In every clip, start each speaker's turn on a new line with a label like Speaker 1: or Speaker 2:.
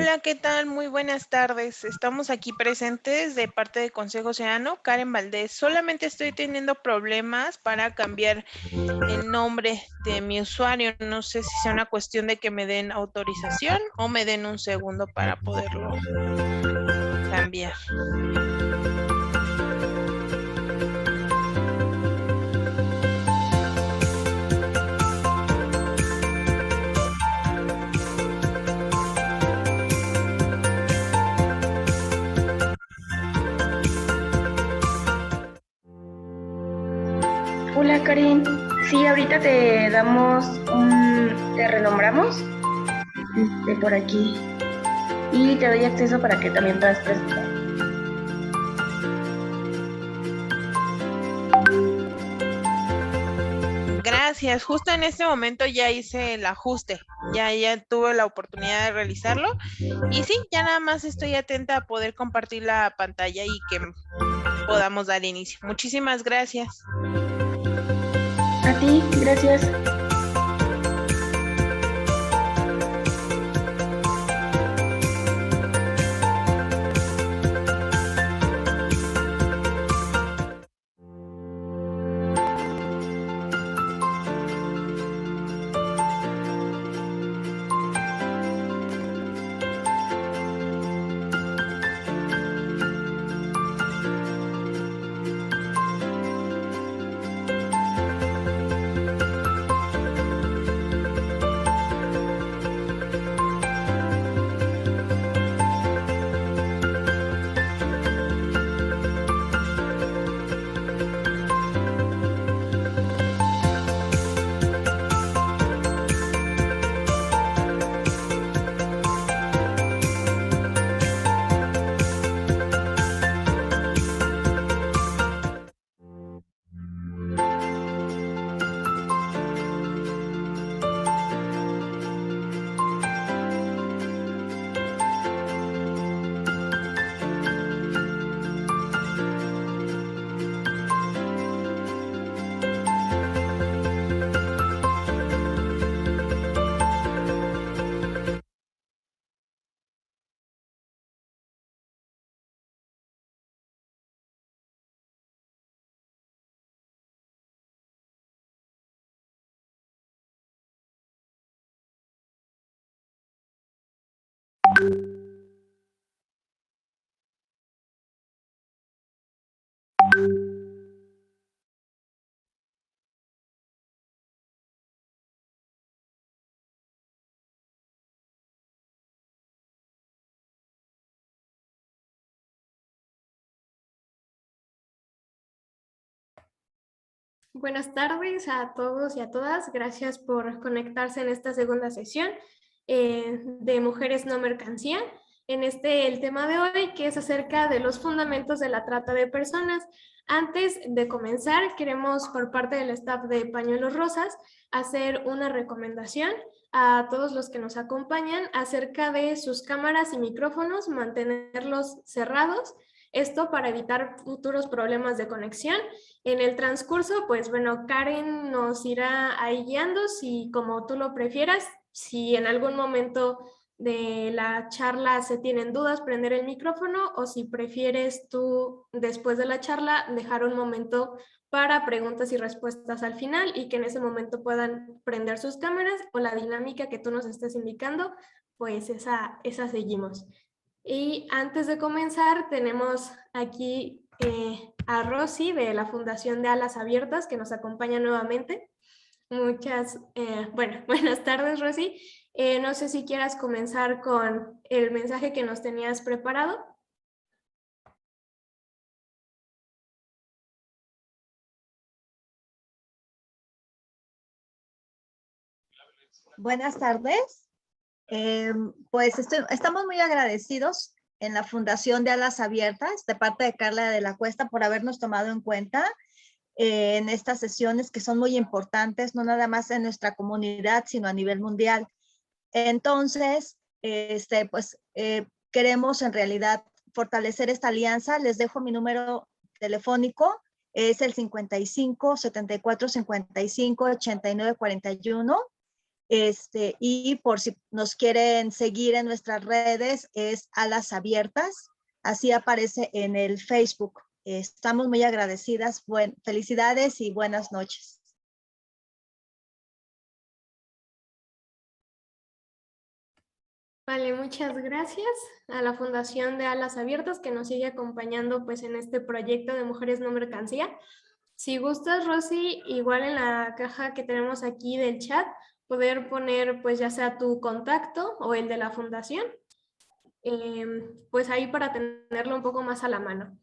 Speaker 1: Hola, ¿qué tal? Muy buenas tardes. Estamos aquí presentes de parte de Consejo Oceano, Karen Valdés. Solamente estoy teniendo problemas para cambiar el nombre de mi usuario. No sé si sea una cuestión de que me den autorización o me den un segundo para poderlo cambiar.
Speaker 2: Hola Karin, sí, ahorita te renombramos por aquí y te doy acceso para que también puedas presentar.
Speaker 1: Gracias. Justo en este momento ya hice el ajuste. Ya tuve la oportunidad de realizarlo. Y sí, ya nada más estoy atenta a poder compartir la pantalla y que podamos dar inicio. Muchísimas gracias.
Speaker 2: A ti, gracias.
Speaker 3: Buenas tardes a todos y a todas. Gracias por conectarse en esta segunda sesión de Mujeres no Mercancía. El tema de hoy, que es acerca de los fundamentos de la trata de personas. Antes de comenzar, queremos por parte del staff de Pañuelos Rosas hacer una recomendación a todos los que nos acompañan acerca de sus cámaras y micrófonos, mantenerlos cerrados. Esto para evitar futuros problemas de conexión. En el transcurso, pues bueno, Karen nos irá ahí guiando, si como tú lo prefieras, si en algún momento de la charla se tienen dudas, prender el micrófono, o si prefieres tú después de la charla dejar un momento para preguntas y respuestas al final y que en ese momento puedan prender sus cámaras, o la dinámica que tú nos estés indicando, pues esa seguimos. Y antes de comenzar, tenemos aquí a Rosy de la Fundación de Alas Abiertas, que nos acompaña nuevamente. Buenas tardes, Rosy. No sé si quieras comenzar con el mensaje que nos tenías preparado.
Speaker 4: Buenas tardes. Pues estamos muy agradecidos en la Fundación de Alas Abiertas, de parte de Carla de la Cuesta, por habernos tomado en cuenta en estas sesiones que son muy importantes, no nada más en nuestra comunidad, sino a nivel mundial. Entonces, queremos en realidad fortalecer esta alianza. Les dejo mi número telefónico, es el 55 74 55 89 41. Y por si nos quieren seguir en nuestras redes, es Alas Abiertas, así aparece en el Facebook. Estamos muy agradecidas, felicidades y buenas noches.
Speaker 3: Vale, muchas gracias a la Fundación de Alas Abiertas que nos sigue acompañando pues en este proyecto de Mujeres No Mercancía. Si gustas, Rosy, igual en la caja que tenemos aquí del chat, poder poner pues ya sea tu contacto o el de la fundación, pues ahí para tenerlo un poco más a la mano.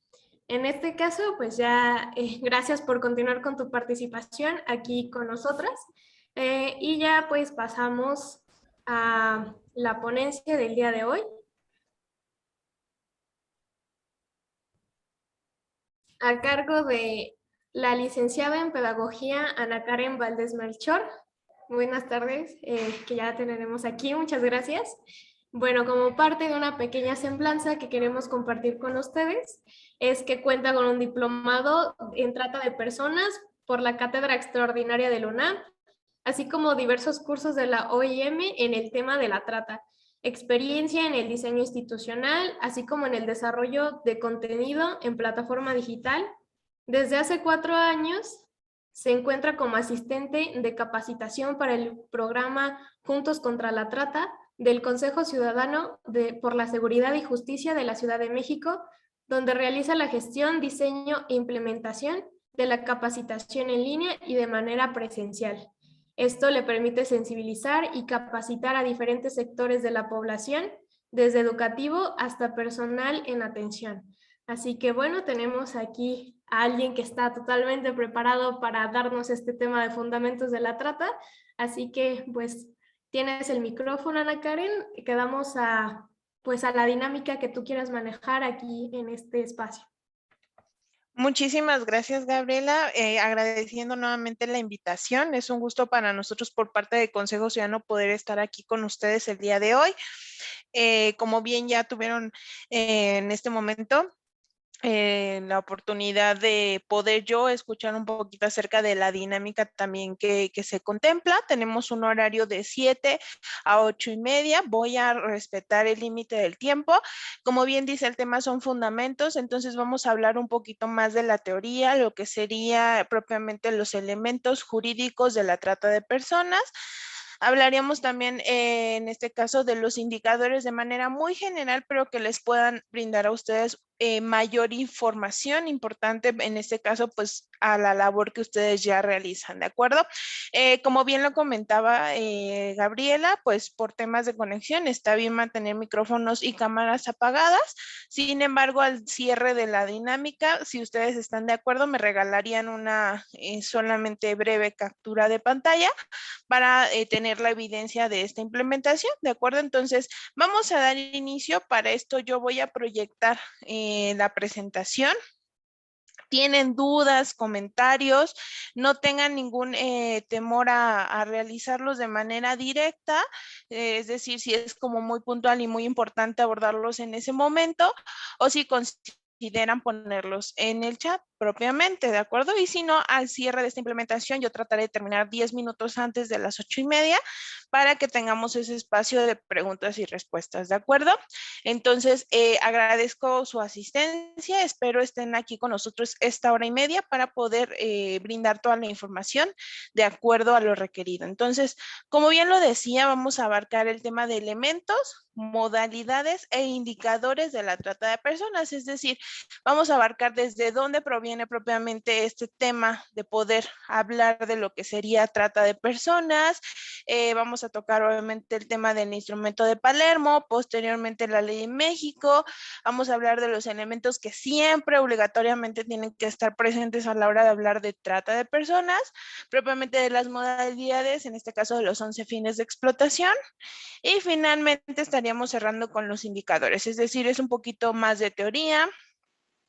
Speaker 3: En este caso, pues ya gracias por continuar con tu participación aquí con nosotras y ya pues pasamos a la ponencia del día de hoy. A cargo de la licenciada en Pedagogía Ana Karen Valdés Melchor. Buenas tardes, que ya tenemos aquí, muchas gracias. Bueno, como parte de una pequeña semblanza que queremos compartir con ustedes, es que cuenta con un diplomado en trata de personas por la Cátedra Extraordinaria de la UNAM, así como diversos cursos de la OIM en el tema de la trata, experiencia en el diseño institucional, así como en el desarrollo de contenido en plataforma digital. Desde hace 4 años se encuentra como asistente de capacitación para el programa Juntos contra la Trata del Consejo Ciudadano por la Seguridad y Justicia de la Ciudad de México, donde realiza la gestión, diseño e implementación de la capacitación en línea y de manera presencial. Esto le permite sensibilizar y capacitar a diferentes sectores de la población, desde educativo hasta personal en atención. Así que bueno, tenemos aquí a alguien que está totalmente preparado para darnos este tema de fundamentos de la trata. Así que pues tienes el micrófono, Ana Karen. Quedamos pues a la dinámica que tú quieras manejar aquí en este espacio.
Speaker 1: Muchísimas gracias, Gabriela. Agradeciendo nuevamente la invitación. Es un gusto para nosotros por parte de Consejo Ciudadano poder estar aquí con ustedes el día de hoy. Como bien ya tuvieron en este momento, la oportunidad de poder yo escuchar un poquito acerca de la dinámica también que se contempla. Tenemos un horario de 7 a 8:30. Voy a respetar el límite del tiempo. Como bien dice, el tema son fundamentos, entonces vamos a hablar un poquito más de la teoría, lo que sería propiamente los elementos jurídicos de la trata de personas. Hablaríamos también en este caso de los indicadores de manera muy general, pero que les puedan brindar a ustedes mayor información importante, en este caso, pues a la labor que ustedes ya realizan, ¿de acuerdo? Como bien lo comentaba Gabriela, pues por temas de conexión está bien mantener micrófonos y cámaras apagadas. Sin embargo, al cierre de la dinámica, si ustedes están de acuerdo, me regalarían una solamente breve captura de pantalla para tener la evidencia de esta implementación, ¿de acuerdo? Entonces, vamos a dar inicio. Para esto yo voy a proyectar la presentación. Tienen dudas, comentarios, no tengan ningún temor a realizarlos de manera directa, es decir, si es como muy puntual y muy importante abordarlos en ese momento, o si consideran ponerlos en el chat propiamente, ¿de acuerdo? Y si no, al cierre de esta implementación yo trataré de terminar 10 minutos antes de las 8:30 para que tengamos ese espacio de preguntas y respuestas, ¿de acuerdo? Entonces, agradezco su asistencia, espero estén aquí con nosotros esta 1:30 para poder brindar toda la información de acuerdo a lo requerido. Entonces, como bien lo decía, vamos a abarcar el tema de elementos, modalidades e indicadores de la trata de personas, es decir, vamos a abarcar desde dónde proviene propiamente este tema de poder hablar de lo que sería trata de personas. Vamos a tocar obviamente el tema del instrumento de Palermo, posteriormente la ley de México. Vamos a hablar de los elementos que siempre obligatoriamente tienen que estar presentes a la hora de hablar de trata de personas, propiamente de las modalidades, en este caso de los 11 fines de explotación. Y finalmente estaríamos cerrando con los indicadores, es decir, es un poquito más de teoría,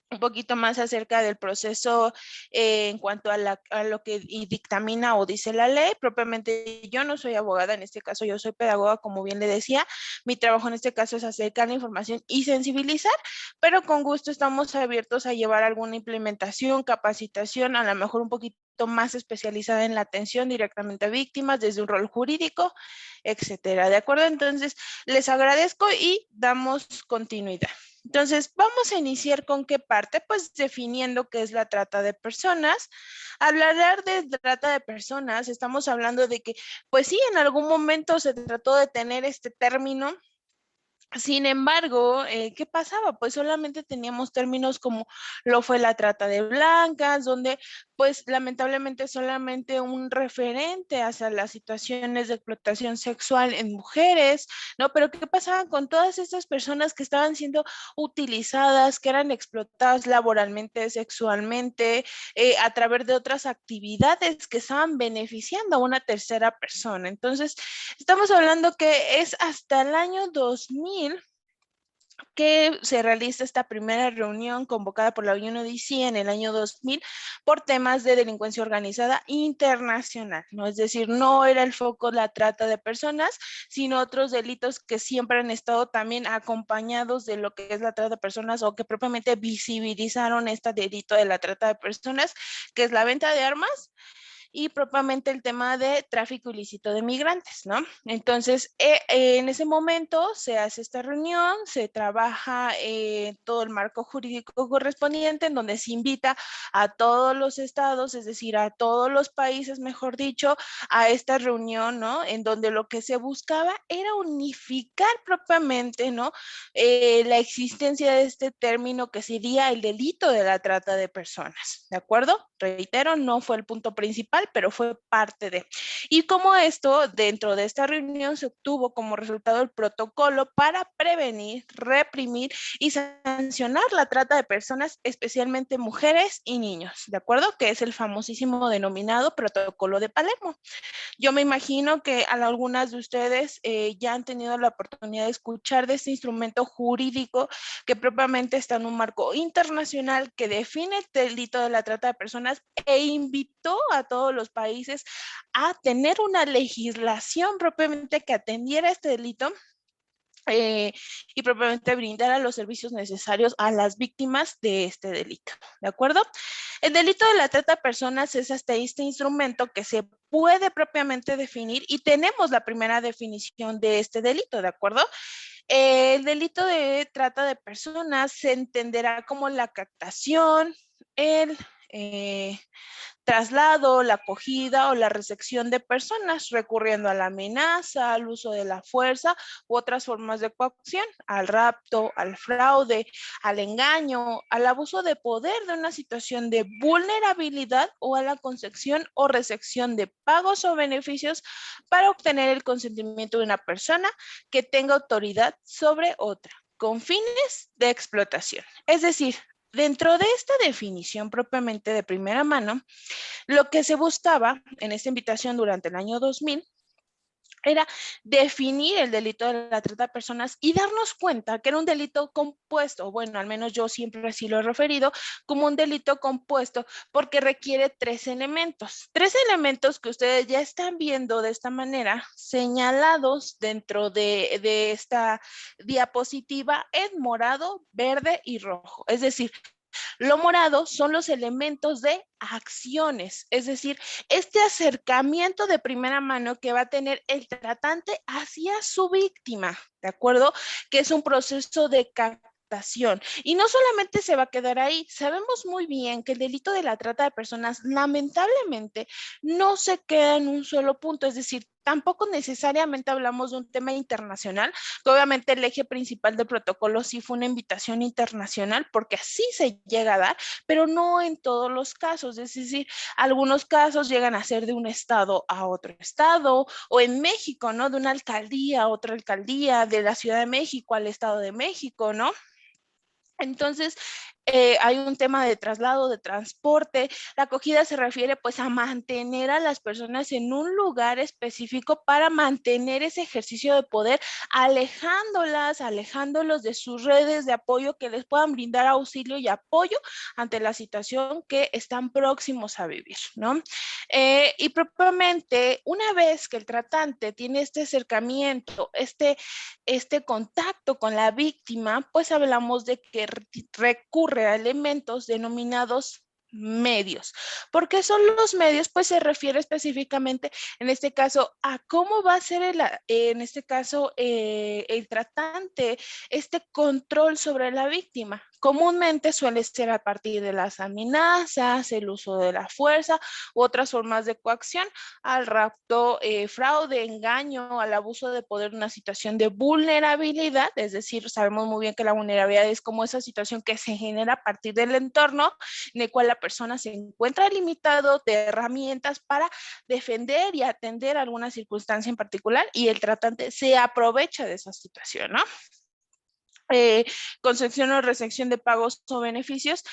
Speaker 1: un poquito más acerca del proceso en cuanto a lo que dictamina o dice la ley. Propiamente yo no soy abogada, en este caso yo soy pedagoga, como bien le decía. Mi trabajo en este caso es acercar la información y sensibilizar, pero con gusto estamos abiertos a llevar alguna implementación, capacitación, a lo mejor un poquito poquito más especializada en la atención directamente a víctimas desde un rol jurídico, etcétera. ¿De acuerdo? Entonces, les agradezco y damos continuidad. Entonces, vamos a iniciar con qué parte, pues definiendo qué es la trata de personas. Al hablar de trata de personas, estamos hablando de que, pues sí, en algún momento se trató de tener este término. Sin embargo, ¿qué pasaba? Pues solamente teníamos términos como lo fue la trata de blancas, donde pues lamentablemente solamente un referente hacia las situaciones de explotación sexual en mujeres, ¿no? Pero ¿qué pasaba con todas estas personas que estaban siendo utilizadas, que eran explotadas laboralmente, sexualmente, a través de otras actividades que estaban beneficiando a una tercera persona? Entonces, estamos hablando que es hasta el año 2000 que se realiza esta primera reunión convocada por la UNODC en el año 2000 por temas de delincuencia organizada internacional, ¿no? Es decir, no era el foco la trata de personas, sino otros delitos que siempre han estado también acompañados de lo que es la trata de personas o que propiamente visibilizaron este delito de la trata de personas, que es la venta de armas y propiamente el tema de tráfico ilícito de migrantes, ¿no? Entonces, en ese momento se hace esta reunión, se trabaja todo el marco jurídico correspondiente en donde se invita a todos los estados, es decir, a todos los países, mejor dicho, a esta reunión, ¿no? En donde lo que se buscaba era unificar propiamente, ¿no? La existencia de este término que sería el delito de la trata de personas, ¿de acuerdo? Reitero, no fue el punto principal, pero fue parte de. Y como esto, dentro de esta reunión se obtuvo como resultado el protocolo para prevenir, reprimir y sancionar la trata de personas, especialmente mujeres y niños, ¿de acuerdo? Que es el famosísimo denominado Protocolo de Palermo. Yo me imagino que algunas de ustedes ya han tenido la oportunidad de escuchar de este instrumento jurídico que propiamente está en un marco internacional que define el delito de la trata de personas e invitó a todos los países a tener una legislación propiamente que atendiera este delito y propiamente brindar a los servicios necesarios a las víctimas de este delito, ¿de acuerdo? El delito de la trata de personas es hasta este instrumento que se puede propiamente definir y tenemos la primera definición de este delito, ¿de acuerdo? El delito de trata de personas se entenderá como la captación, el traslado, la acogida o la recepción de personas recurriendo a la amenaza, al uso de la fuerza u otras formas de coacción, al rapto, al fraude, al engaño, al abuso de poder de una situación de vulnerabilidad o a la concesión o recepción de pagos o beneficios para obtener el consentimiento de una persona que tenga autoridad sobre otra, con fines de explotación. Es decir, dentro de esta definición propiamente de primera mano, lo que se buscaba en esta invitación durante el año 2000 era definir el delito de la trata de personas y darnos cuenta que era un delito compuesto, bueno, al menos yo siempre así lo he referido, como un delito compuesto porque requiere tres elementos que ustedes ya están viendo de esta manera señalados dentro de esta diapositiva en morado, verde y rojo, es decir, lo morado son los elementos de acciones, es decir, este acercamiento de primera mano que va a tener el tratante hacia su víctima, ¿de acuerdo? Que es un proceso de captación. Y no solamente se va a quedar ahí, sabemos muy bien que el delito de la trata de personas lamentablemente no se queda en un solo punto, es decir, tampoco necesariamente hablamos de un tema internacional, que obviamente el eje principal del protocolo sí fue una invitación internacional, porque así se llega a dar, pero no en todos los casos, es decir, algunos casos llegan a ser de un estado a otro estado, o en México, ¿no? De una alcaldía a otra alcaldía, de la Ciudad de México al Estado de México, ¿no? Entonces, hay un tema de traslado, de transporte. La acogida se refiere pues a mantener a las personas en un lugar específico para mantener ese ejercicio de poder, alejándolos de sus redes de apoyo que les puedan brindar auxilio y apoyo ante la situación que están próximos a vivir, ¿no? Y propiamente, una vez que el tratante tiene este acercamiento, este contacto con la víctima, pues hablamos de que recurre a elementos denominados medios. ¿Por qué son los medios? Pues se refiere específicamente, en este caso, a cómo va a ser en este caso el tratante, este control sobre la víctima. Comúnmente suele ser a partir de las amenazas, el uso de la fuerza u otras formas de coacción, al rapto, fraude, engaño, al abuso de poder, una situación de vulnerabilidad, es decir, sabemos muy bien que la vulnerabilidad es como esa situación que se genera a partir del entorno en el cual la persona se encuentra limitado de herramientas para defender y atender alguna circunstancia en particular y el tratante se aprovecha de esa situación, ¿no? Concesión o recepción de pagos o beneficios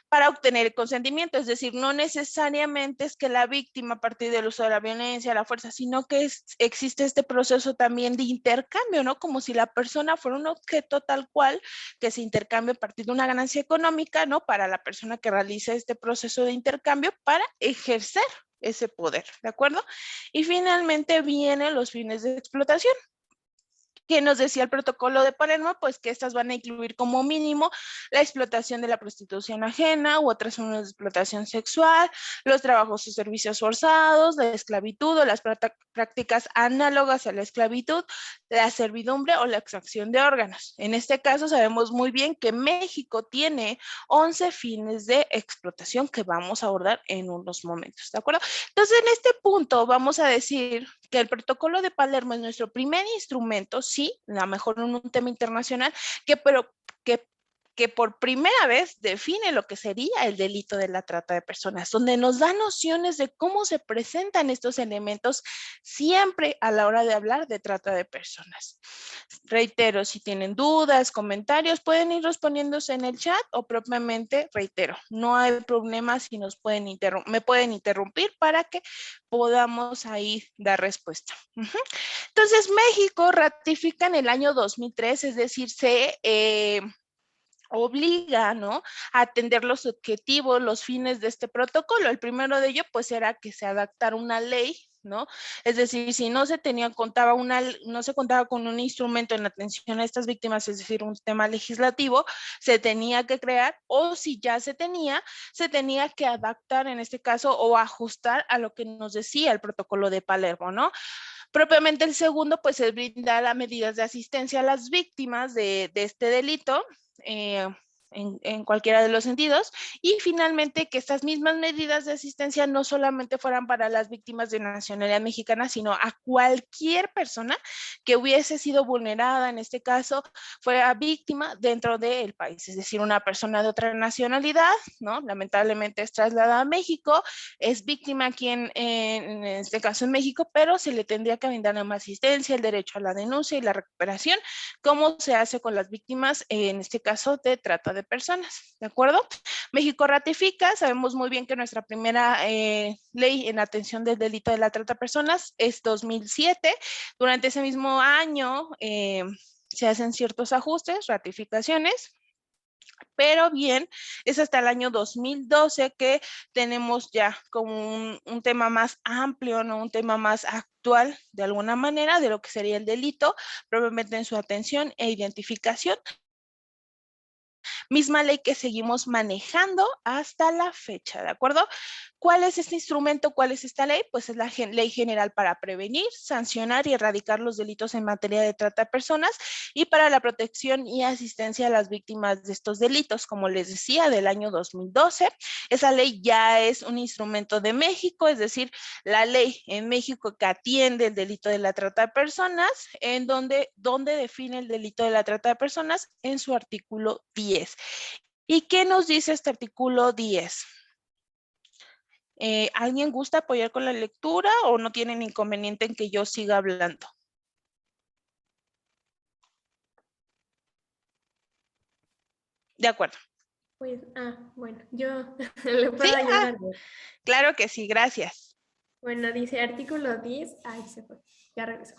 Speaker 1: para obtener el consentimiento, es decir, no necesariamente es que la víctima a partir del uso de la violencia, la fuerza, sino que existe este proceso también de intercambio, ¿no? Como si la persona fuera un objeto tal cual que se intercambia a partir de una ganancia económica, ¿no? Para la persona que realiza este proceso de intercambio para ejercer ese poder, ¿de acuerdo? Y finalmente vienen los fines de explotación. ¿Qué nos decía el protocolo de Palermo? Pues que estas van a incluir como mínimo la explotación de la prostitución ajena u otras formas de explotación sexual, los trabajos o servicios forzados, la esclavitud o las prácticas análogas a la esclavitud, la servidumbre o la extracción de órganos. En este caso sabemos muy bien que México tiene 11 fines de explotación que vamos a abordar en unos momentos, ¿de acuerdo? Entonces, en este punto vamos a decir que el protocolo de Palermo es nuestro primer instrumento, sí, a lo mejor en un tema internacional, que por primera vez define lo que sería el delito de la trata de personas, donde nos da nociones de cómo se presentan estos elementos siempre a la hora de hablar de trata de personas. Reitero, si tienen dudas, comentarios, pueden ir respondiéndose en el chat o propiamente, reitero, no hay problema si me pueden interrumpir para que podamos ahí dar respuesta. Entonces, México ratifica en el año 2003, es decir, se obliga, ¿no?, a atender los objetivos, los fines de este protocolo. El primero de ellos, pues, era que se adaptara una ley, ¿no? Es decir, si no se contaba con un instrumento en atención a estas víctimas, es decir, un tema legislativo, se tenía que crear, o si ya se tenía que adaptar en este caso o ajustar a lo que nos decía el protocolo de Palermo, ¿no? Propiamente el segundo, pues, es brindar las medidas de asistencia a las víctimas de este delito, en cualquiera de los sentidos, y finalmente que estas mismas medidas de asistencia no solamente fueran para las víctimas de nacionalidad mexicana, sino a cualquier persona que hubiese sido vulnerada, en este caso, fuera víctima dentro del país, es decir, una persona de otra nacionalidad, ¿no? Lamentablemente es trasladada a México, es víctima aquí en este caso en México, pero se le tendría que brindar una asistencia, el derecho a la denuncia y la recuperación, como se hace con las víctimas, en este caso, de trata de personas, ¿de acuerdo? México ratifica, sabemos muy bien que nuestra primera ley en atención del delito de la trata de personas es 2007. Durante ese mismo año se hacen ciertos ajustes, ratificaciones, pero bien, es hasta el año 2012 que tenemos ya como un tema más amplio, ¿no? Un tema más actual, de alguna manera, de lo que sería el delito, probablemente en su atención e identificación. Misma ley que seguimos manejando hasta la fecha, ¿de acuerdo? ¿Cuál es este instrumento? ¿Cuál es esta ley? Pues es la Ley General para prevenir, sancionar y erradicar los delitos en materia de trata de personas y para la protección y asistencia a las víctimas de estos delitos, como les decía, del año 2012. Esa ley ya es un instrumento de México, es decir, la ley en México que atiende el delito de la trata de personas, en donde define el delito de la trata de personas en su artículo 10. ¿Y qué nos dice este artículo 10? ¿Alguien gusta apoyar con la lectura o no tienen inconveniente en que yo siga hablando? De acuerdo.
Speaker 3: Pues, bueno, yo le puedo
Speaker 1: ¿Sí?
Speaker 3: ayudar a leer.
Speaker 1: Claro que sí, gracias.
Speaker 3: Bueno, dice artículo 10, se fue, ya regresó.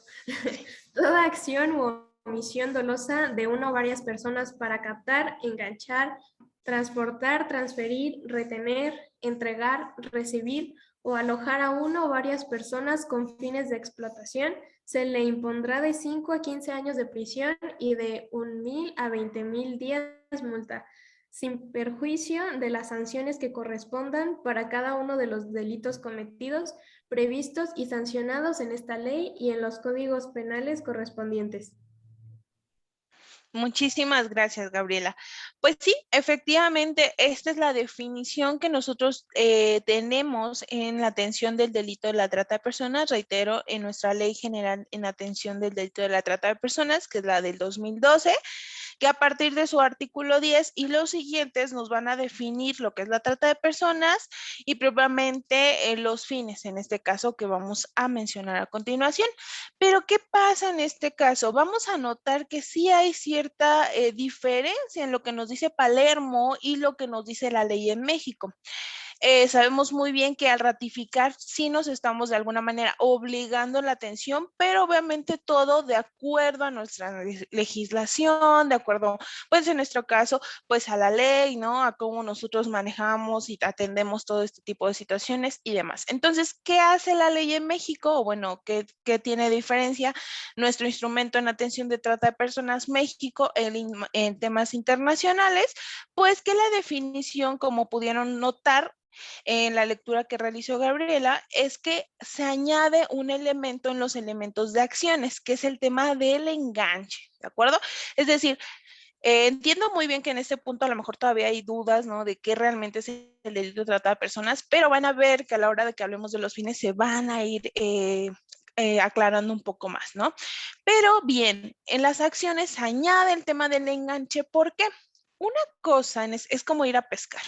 Speaker 3: Toda acción u omisión dolosa de una o varias personas para captar, enganchar, transportar, transferir, retener, entregar, recibir o alojar a una o varias personas con fines de explotación, se le impondrá de 5 a 15 años de prisión y de 1,000 a 20,000 días multa. sin perjuicio de las sanciones que correspondan para cada uno de los delitos cometidos, previstos y sancionados en esta ley y en los códigos penales correspondientes.
Speaker 1: Muchísimas gracias, Gabriela. Pues sí, efectivamente, esta es la definición que nosotros tenemos en la atención del delito de la trata de personas, reitero, en nuestra Ley General en Atención del Delito de la Trata de Personas, que es la del 2012, que a partir de su artículo 10 y los siguientes nos van a definir lo que es la trata de personas y propiamente los fines, en este caso, que vamos a mencionar a continuación. Pero, ¿qué pasa en este caso? Vamos a notar que sí hay cierta diferencia en lo que nos dice Palermo y lo que nos dice la ley en México. Sabemos muy bien que al ratificar sí nos estamos de alguna manera obligando la atención, pero obviamente todo de acuerdo a nuestra legislación, de acuerdo, pues en nuestro caso, pues a la ley, ¿no? A cómo nosotros manejamos y atendemos todo este tipo de situaciones y demás. Entonces, ¿qué hace la ley en México? O bueno, ¿qué tiene diferencia nuestro instrumento en atención de trata de personas México en temas internacionales? Pues que la definición, como pudieron notar, en la lectura que realizó Gabriela, es que se añade un elemento en los elementos de acciones, que es el tema del enganche, ¿de acuerdo? Es decir, entiendo muy bien que en este punto a lo mejor todavía hay dudas, ¿no? De qué realmente es el delito de trata de personas, pero van a ver que a la hora de que hablemos de los fines se van a ir aclarando un poco más, ¿no? Pero bien, en las acciones se añade el tema del enganche, ¿por qué? Una cosa es como ir a pescar.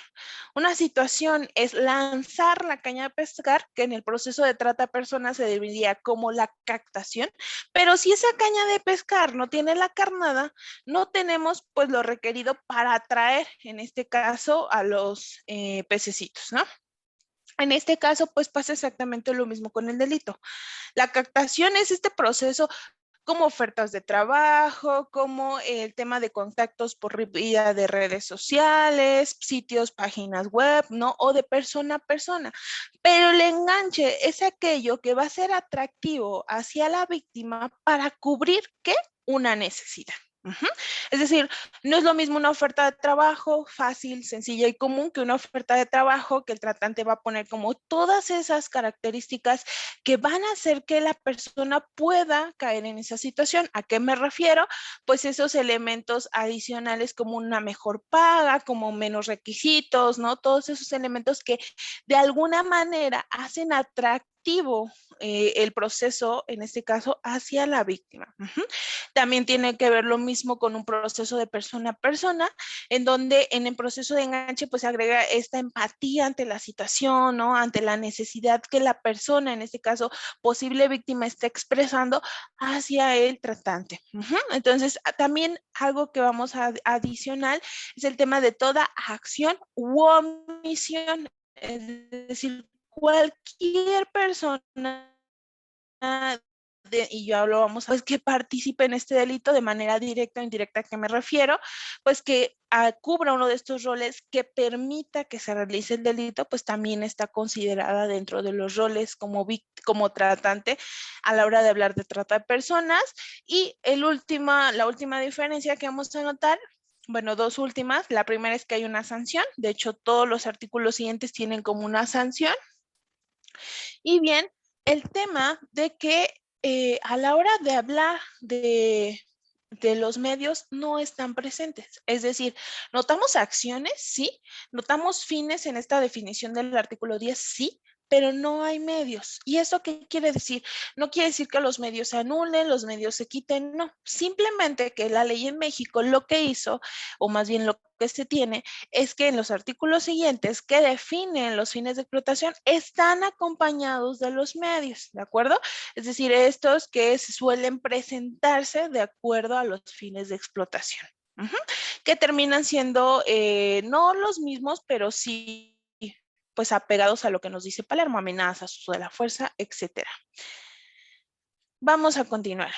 Speaker 1: Una situación es lanzar la caña de pescar, que en el proceso de trata de personas se definiría como la captación, pero si esa caña de pescar no tiene la carnada, no tenemos pues lo requerido para atraer, en este caso, a los pececitos, ¿no? En este caso, pues pasa exactamente lo mismo con el delito. La captación es este proceso como ofertas de trabajo, como el tema de contactos por vía de redes sociales, sitios, páginas web, ¿no? O de persona a persona. Pero el enganche es aquello que va a ser atractivo hacia la víctima para cubrir, ¿qué? Una necesidad. Es decir, no es lo mismo una oferta de trabajo fácil, sencilla y común que una oferta de trabajo que el tratante va a poner como todas esas características que van a hacer que la persona pueda caer en esa situación. ¿A qué me refiero? Pues esos elementos adicionales como una mejor paga, como menos requisitos, ¿no? Todos esos elementos que de alguna manera hacen atractivo el proceso, en este caso, hacia la víctima. También tiene que ver lo mismo con un proceso de persona a persona, en donde en el proceso de enganche pues se agrega esta empatía ante la situación, ¿no? Ante la necesidad que la persona, en este caso posible víctima, está expresando hacia el tratante. Entonces, también algo que vamos a adicional es el tema de toda acción u omisión, es decir, cualquier persona y ya lo vamos a ver, que participe en este delito de manera directa o indirecta, ¿a qué me refiero? Pues que cubra uno de estos roles que permita que se realice el delito, pues también está considerada dentro de los roles como tratante a la hora de hablar de trata de personas. Y la última diferencia que vamos a notar, bueno, dos últimas. La primera es que hay una sanción. De hecho, todos los artículos siguientes tienen como una sanción. Y bien, el tema de que a la hora de hablar de los medios no están presentes. Es decir, notamos acciones, sí, notamos fines en esta definición del artículo 10, sí, pero no hay medios. ¿Y eso qué quiere decir? No quiere decir que los medios se anulen, los medios se quiten, no. Simplemente que la ley en México lo que hizo, o más bien lo que se tiene, es que en los artículos siguientes que definen los fines de explotación están acompañados de los medios, ¿de acuerdo? Es decir, estos que suelen presentarse de acuerdo a los fines de explotación, que terminan siendo no los mismos, pero sí pues apegados a lo que nos dice Palermo, amenazas, uso de la fuerza, etcétera. Vamos a continuar.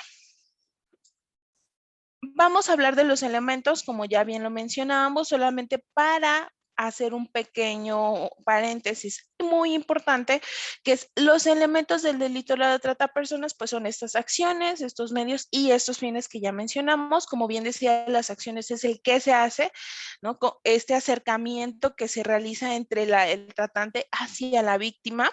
Speaker 1: Vamos a hablar de los elementos, como ya bien lo mencionábamos, solamente para hacer un pequeño paréntesis muy importante, que es los elementos del delito de la trata de personas, pues son estas acciones, estos medios y estos fines que ya mencionamos. Como bien decía, las acciones es el qué se hace, ¿no? Este acercamiento que se realiza entre el tratante hacia la víctima.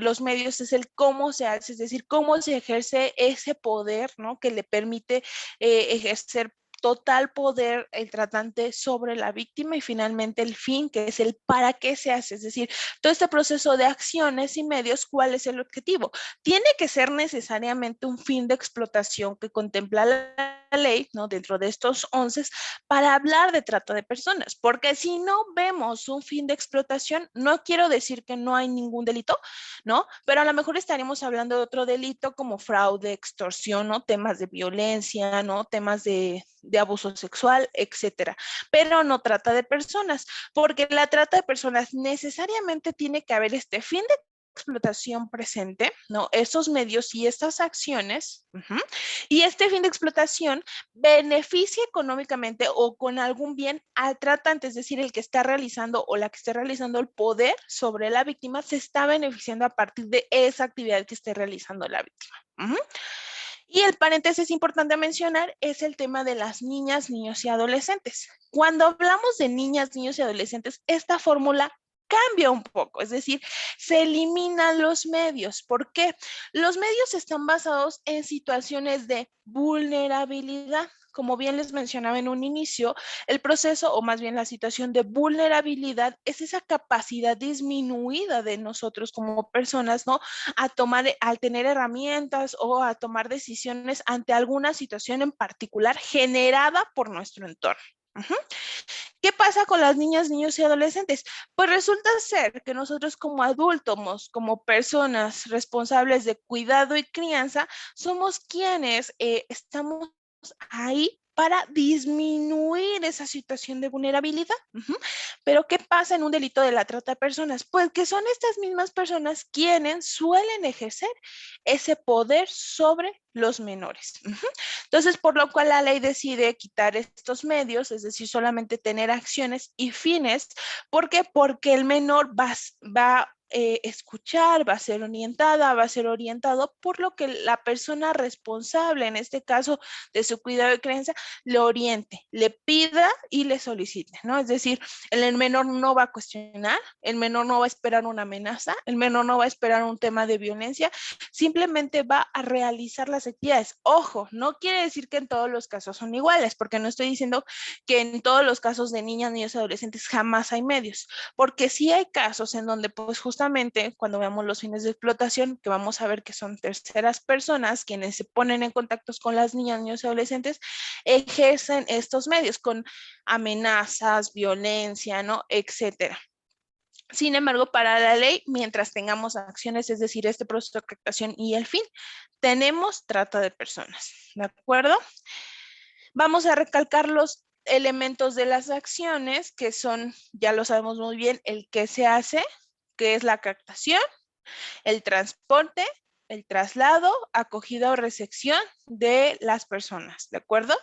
Speaker 1: Los medios es el cómo se hace, es decir, cómo se ejerce ese poder, ¿no? Que le permite ejercer total poder el tratante sobre la víctima, y finalmente el fin, que es el para qué se hace, es decir, todo este proceso de acciones y medios, ¿cuál es el objetivo? Tiene que ser necesariamente un fin de explotación que contempla la ley, ¿no? Dentro de estos 11 para hablar de trata de personas, porque si no vemos un fin de explotación, no quiero decir que no hay ningún delito, ¿no? Pero a lo mejor estaríamos hablando de otro delito como fraude, extorsión, ¿no? Temas de violencia, ¿no? Temas de abuso sexual, etcétera. Pero no trata de personas, porque la trata de personas necesariamente tiene que haber este fin de explotación presente, ¿no? Estos medios y estas acciones, y este fin de explotación beneficia económicamente o con algún bien al tratante, es decir, el que está realizando o la que esté realizando el poder sobre la víctima se está beneficiando a partir de esa actividad que esté realizando la víctima. Y el paréntesis importante a mencionar es el tema de las niñas, niños y adolescentes. Cuando hablamos de niñas, niños y adolescentes, esta fórmula cambia un poco, es decir, se eliminan los medios. ¿Por qué? Los medios están basados en situaciones de vulnerabilidad. Como bien les mencionaba en un inicio, el proceso, o más bien la situación de vulnerabilidad, es esa capacidad disminuida de nosotros como personas, ¿no? A tomar, al tener herramientas o a tomar decisiones ante alguna situación en particular generada por nuestro entorno. ¿Qué pasa con las niñas, niños y adolescentes? Pues resulta ser que nosotros como adultos, como personas responsables de cuidado y crianza, somos quienes estamos ahí para disminuir esa situación de vulnerabilidad. Pero ¿qué pasa en un delito de la trata de personas? Pues que son estas mismas personas quienes suelen ejercer ese poder sobre los menores. Entonces, por lo cual la ley decide quitar estos medios, es decir, solamente tener acciones y fines. ¿Por qué? Porque el menor va a escuchar, va a ser orientada, va a ser orientado por lo que la persona responsable, en este caso de su cuidado y creencia, le oriente, le pida y le solicite, ¿no? Es decir, el menor no va a cuestionar, el menor no va a esperar una amenaza, el menor no va a esperar un tema de violencia, simplemente va a realizar las actividades. Ojo, no quiere decir que en todos los casos son iguales, porque no estoy diciendo que en todos los casos de niñas, niños y adolescentes jamás hay medios, porque sí hay casos en donde pues justamente cuando veamos los fines de explotación, que vamos a ver que son terceras personas quienes se ponen en contacto con las niñas, niños y adolescentes, ejercen estos medios con amenazas, violencia, ¿no? Etcétera. Sin embargo, para la ley, mientras tengamos acciones, es decir, este proceso de captación y el fin, tenemos trata de personas, ¿de acuerdo? Vamos a recalcar los elementos de las acciones, que son, ya lo sabemos muy bien, el que se hace, que es la captación, el transporte, el traslado, acogida o recepción de las personas, ¿de acuerdo?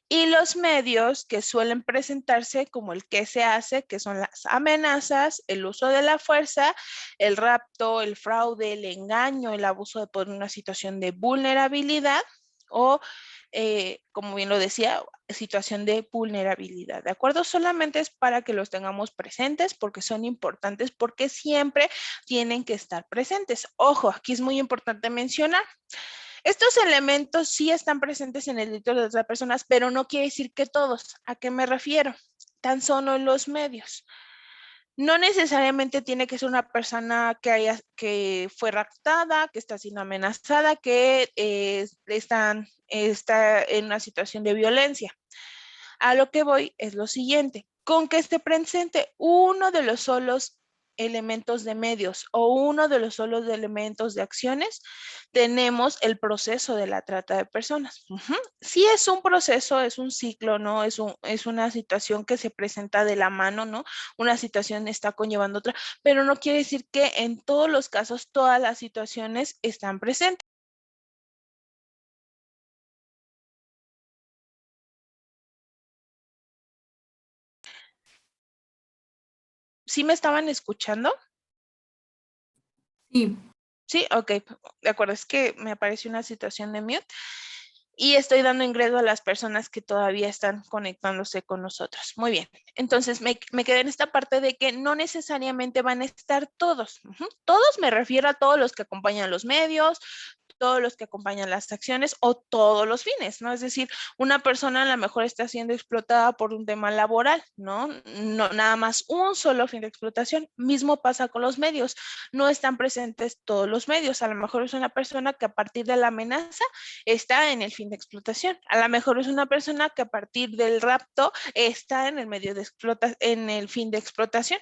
Speaker 1: Y los medios que suelen presentarse como el que se hace, que son las amenazas, el uso de la fuerza, el rapto, el fraude, el engaño, el abuso de poder en una situación de vulnerabilidad o, como bien lo decía, situación de vulnerabilidad, ¿de acuerdo? Solamente es para que los tengamos presentes porque son importantes, porque siempre tienen que estar presentes. Ojo, aquí es muy importante mencionar, estos elementos sí están presentes en el delito de otras personas, pero no quiere decir que todos. ¿A qué me refiero? Tan solo en los medios. No necesariamente tiene que ser una persona que fue raptada, que está siendo amenazada, que está en una situación de violencia. A lo que voy es lo siguiente, con que esté presente uno de los solos elementos de medios o uno de los solos elementos de acciones, tenemos el proceso de la trata de personas. Sí es un proceso, es un ciclo, ¿no? Es una situación que se presenta de la mano, ¿no? Una situación está conllevando otra, pero no quiere decir que en todos los casos todas las situaciones están presentes. ¿Sí me estaban escuchando?
Speaker 5: Sí.
Speaker 1: Sí, ok, de acuerdo, es que me apareció una situación de mute y estoy dando ingreso a las personas que todavía están conectándose con nosotros. Muy bien, entonces me quedé en esta parte de que no necesariamente van a estar todos. Todos me refiero a todos los que acompañan los medios, todos los que acompañan las acciones o todos los fines, ¿no? Es decir, una persona a lo mejor está siendo explotada por un tema laboral, ¿no? No, nada más un solo fin de explotación. Mismo pasa con los medios. No están presentes todos los medios. A lo mejor es una persona que a partir de la amenaza está en el fin de explotación. A lo mejor es una persona que a partir del rapto está en el medio de en el fin de explotación.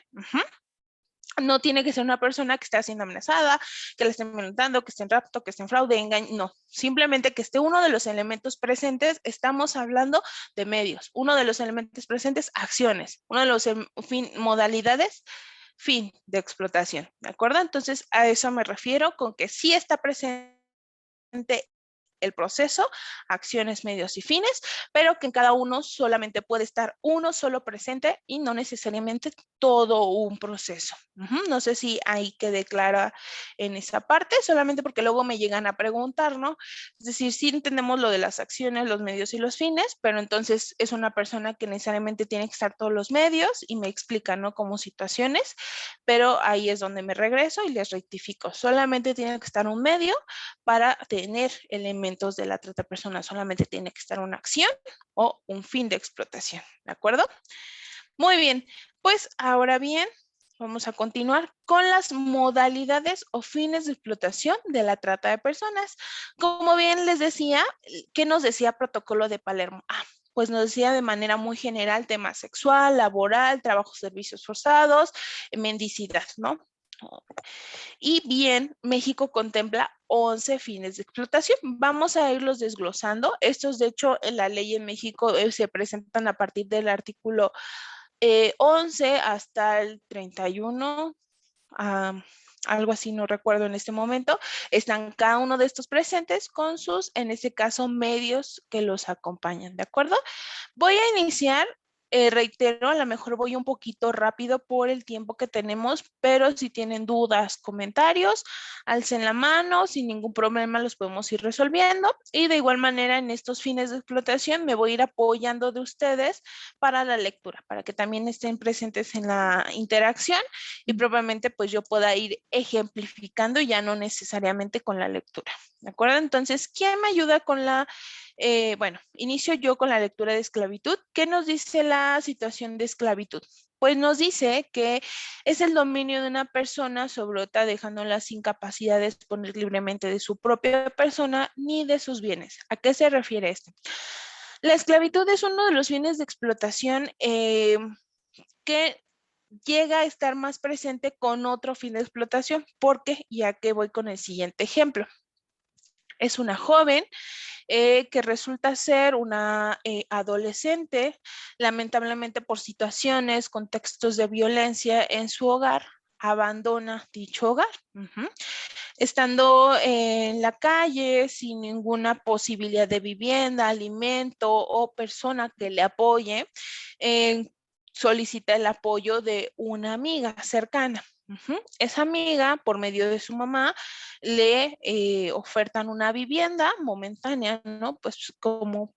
Speaker 1: No tiene que ser una persona que está siendo amenazada, que la estén violentando, que esté en rapto, que esté en fraude, engaño, no. Simplemente que esté uno de los elementos presentes, estamos hablando de medios. Uno de los elementos presentes, acciones. Uno de los modalidades, fin de explotación, ¿de acuerdo? Entonces, a eso me refiero con que sí está presente el proceso, acciones, medios y fines, pero que en cada uno solamente puede estar uno solo presente y no necesariamente todo un proceso. No sé si ahí quede clara en esa parte, solamente porque luego me llegan a preguntar, ¿no? Es decir, sí entendemos lo de las acciones, los medios y los fines, pero entonces es una persona que necesariamente tiene que estar todos los medios y me explica, ¿no? Como situaciones, pero ahí es donde me regreso y les rectifico. Solamente tiene que estar un medio para tener elementos de la trata de personas. Solamente tiene que estar una acción o un fin de explotación, ¿de acuerdo? Muy bien, pues ahora bien, vamos a continuar con las modalidades o fines de explotación de la trata de personas. Como bien les decía, ¿qué nos decía Protocolo de Palermo? Pues nos decía de manera muy general tema sexual, laboral, trabajo, servicios forzados, mendicidad, ¿no? Y bien, México contempla 11 fines de explotación. Vamos a irlos desglosando. Estos, de hecho, en la ley en México se presentan a partir del artículo 11 hasta el 31, algo así, no recuerdo en este momento. Están cada uno de estos presentes con sus, en este caso, medios que los acompañan, ¿de acuerdo? Voy a iniciar. Reitero, a lo mejor voy un poquito rápido por el tiempo que tenemos, pero si tienen dudas, comentarios, alcen la mano, sin ningún problema los podemos ir resolviendo. Y de igual manera, en estos fines de explotación me voy a ir apoyando de ustedes para la lectura, para que también estén presentes en la interacción y probablemente pues yo pueda ir ejemplificando ya no necesariamente con la lectura. ¿De acuerdo? Entonces, ¿quién me ayuda con la bueno, inicio yo con la lectura de esclavitud. ¿Qué nos dice la situación de esclavitud? Pues nos dice que es el dominio de una persona sobre otra, dejándola sin capacidad de disponer libremente de su propia persona ni de sus bienes. ¿A qué se refiere esto? La esclavitud es uno de los fines de explotación que llega a estar más presente con otro fin de explotación. ¿Por qué? Ya que voy con el siguiente ejemplo. Es una joven que resulta ser una adolescente, lamentablemente por situaciones, contextos de violencia en su hogar, abandona dicho hogar. Estando en la calle, sin ninguna posibilidad de vivienda, alimento o persona que le apoye, solicita el apoyo de una amiga cercana. Esa amiga, por medio de su mamá, le ofertan una vivienda momentánea, ¿no? Pues como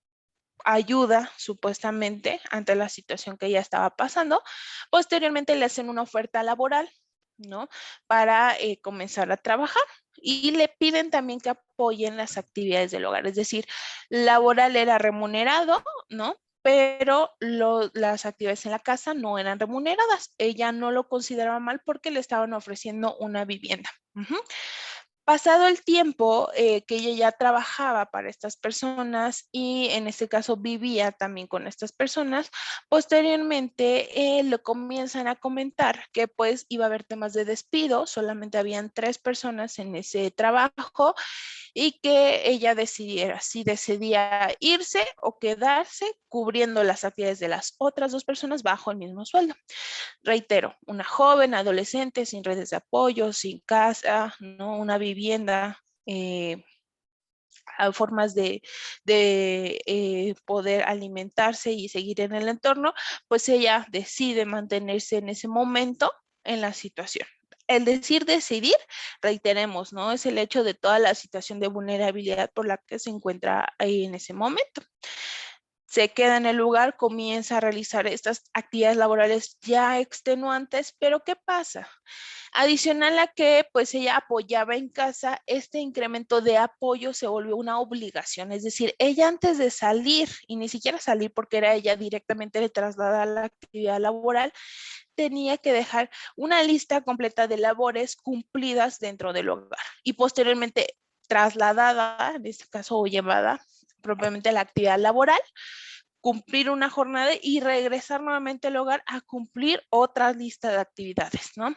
Speaker 1: ayuda supuestamente ante la situación que ella estaba pasando. Posteriormente le hacen una oferta laboral, ¿no? Para comenzar a trabajar y le piden también que apoyen las actividades del hogar, es decir, laboral era remunerado, ¿no? Pero las actividades en la casa no eran remuneradas. Ella no lo consideraba mal porque le estaban ofreciendo una vivienda. Pasado el tiempo que ella ya trabajaba para estas personas y en este caso vivía también con estas personas, posteriormente le comienzan a comentar que pues iba a haber temas de despido, solamente habían 3 personas en ese trabajo y que ella decidiera si decidía irse o quedarse cubriendo las actividades de las otras 2 personas bajo el mismo sueldo. Reitero, una joven, adolescente, sin redes de apoyo, sin casa, ¿no? Una vivienda, formas de poder alimentarse y seguir en el entorno, pues ella decide mantenerse en ese momento, en la situación. El decidir, reiteremos, ¿no? Es el hecho de toda la situación de vulnerabilidad por la que se encuentra ahí en ese momento. Se queda en el lugar, comienza a realizar estas actividades laborales ya extenuantes, pero ¿qué pasa? Adicional a que pues ella apoyaba en casa, este incremento de apoyo se volvió una obligación, es decir, ella antes de salir, y ni siquiera salir porque era ella directamente le trasladada a la actividad laboral, tenía que dejar una lista completa de labores cumplidas dentro del hogar y posteriormente trasladada, en este caso o llevada propiamente a la actividad laboral, cumplir una jornada y regresar nuevamente al hogar a cumplir otra lista de actividades, ¿no?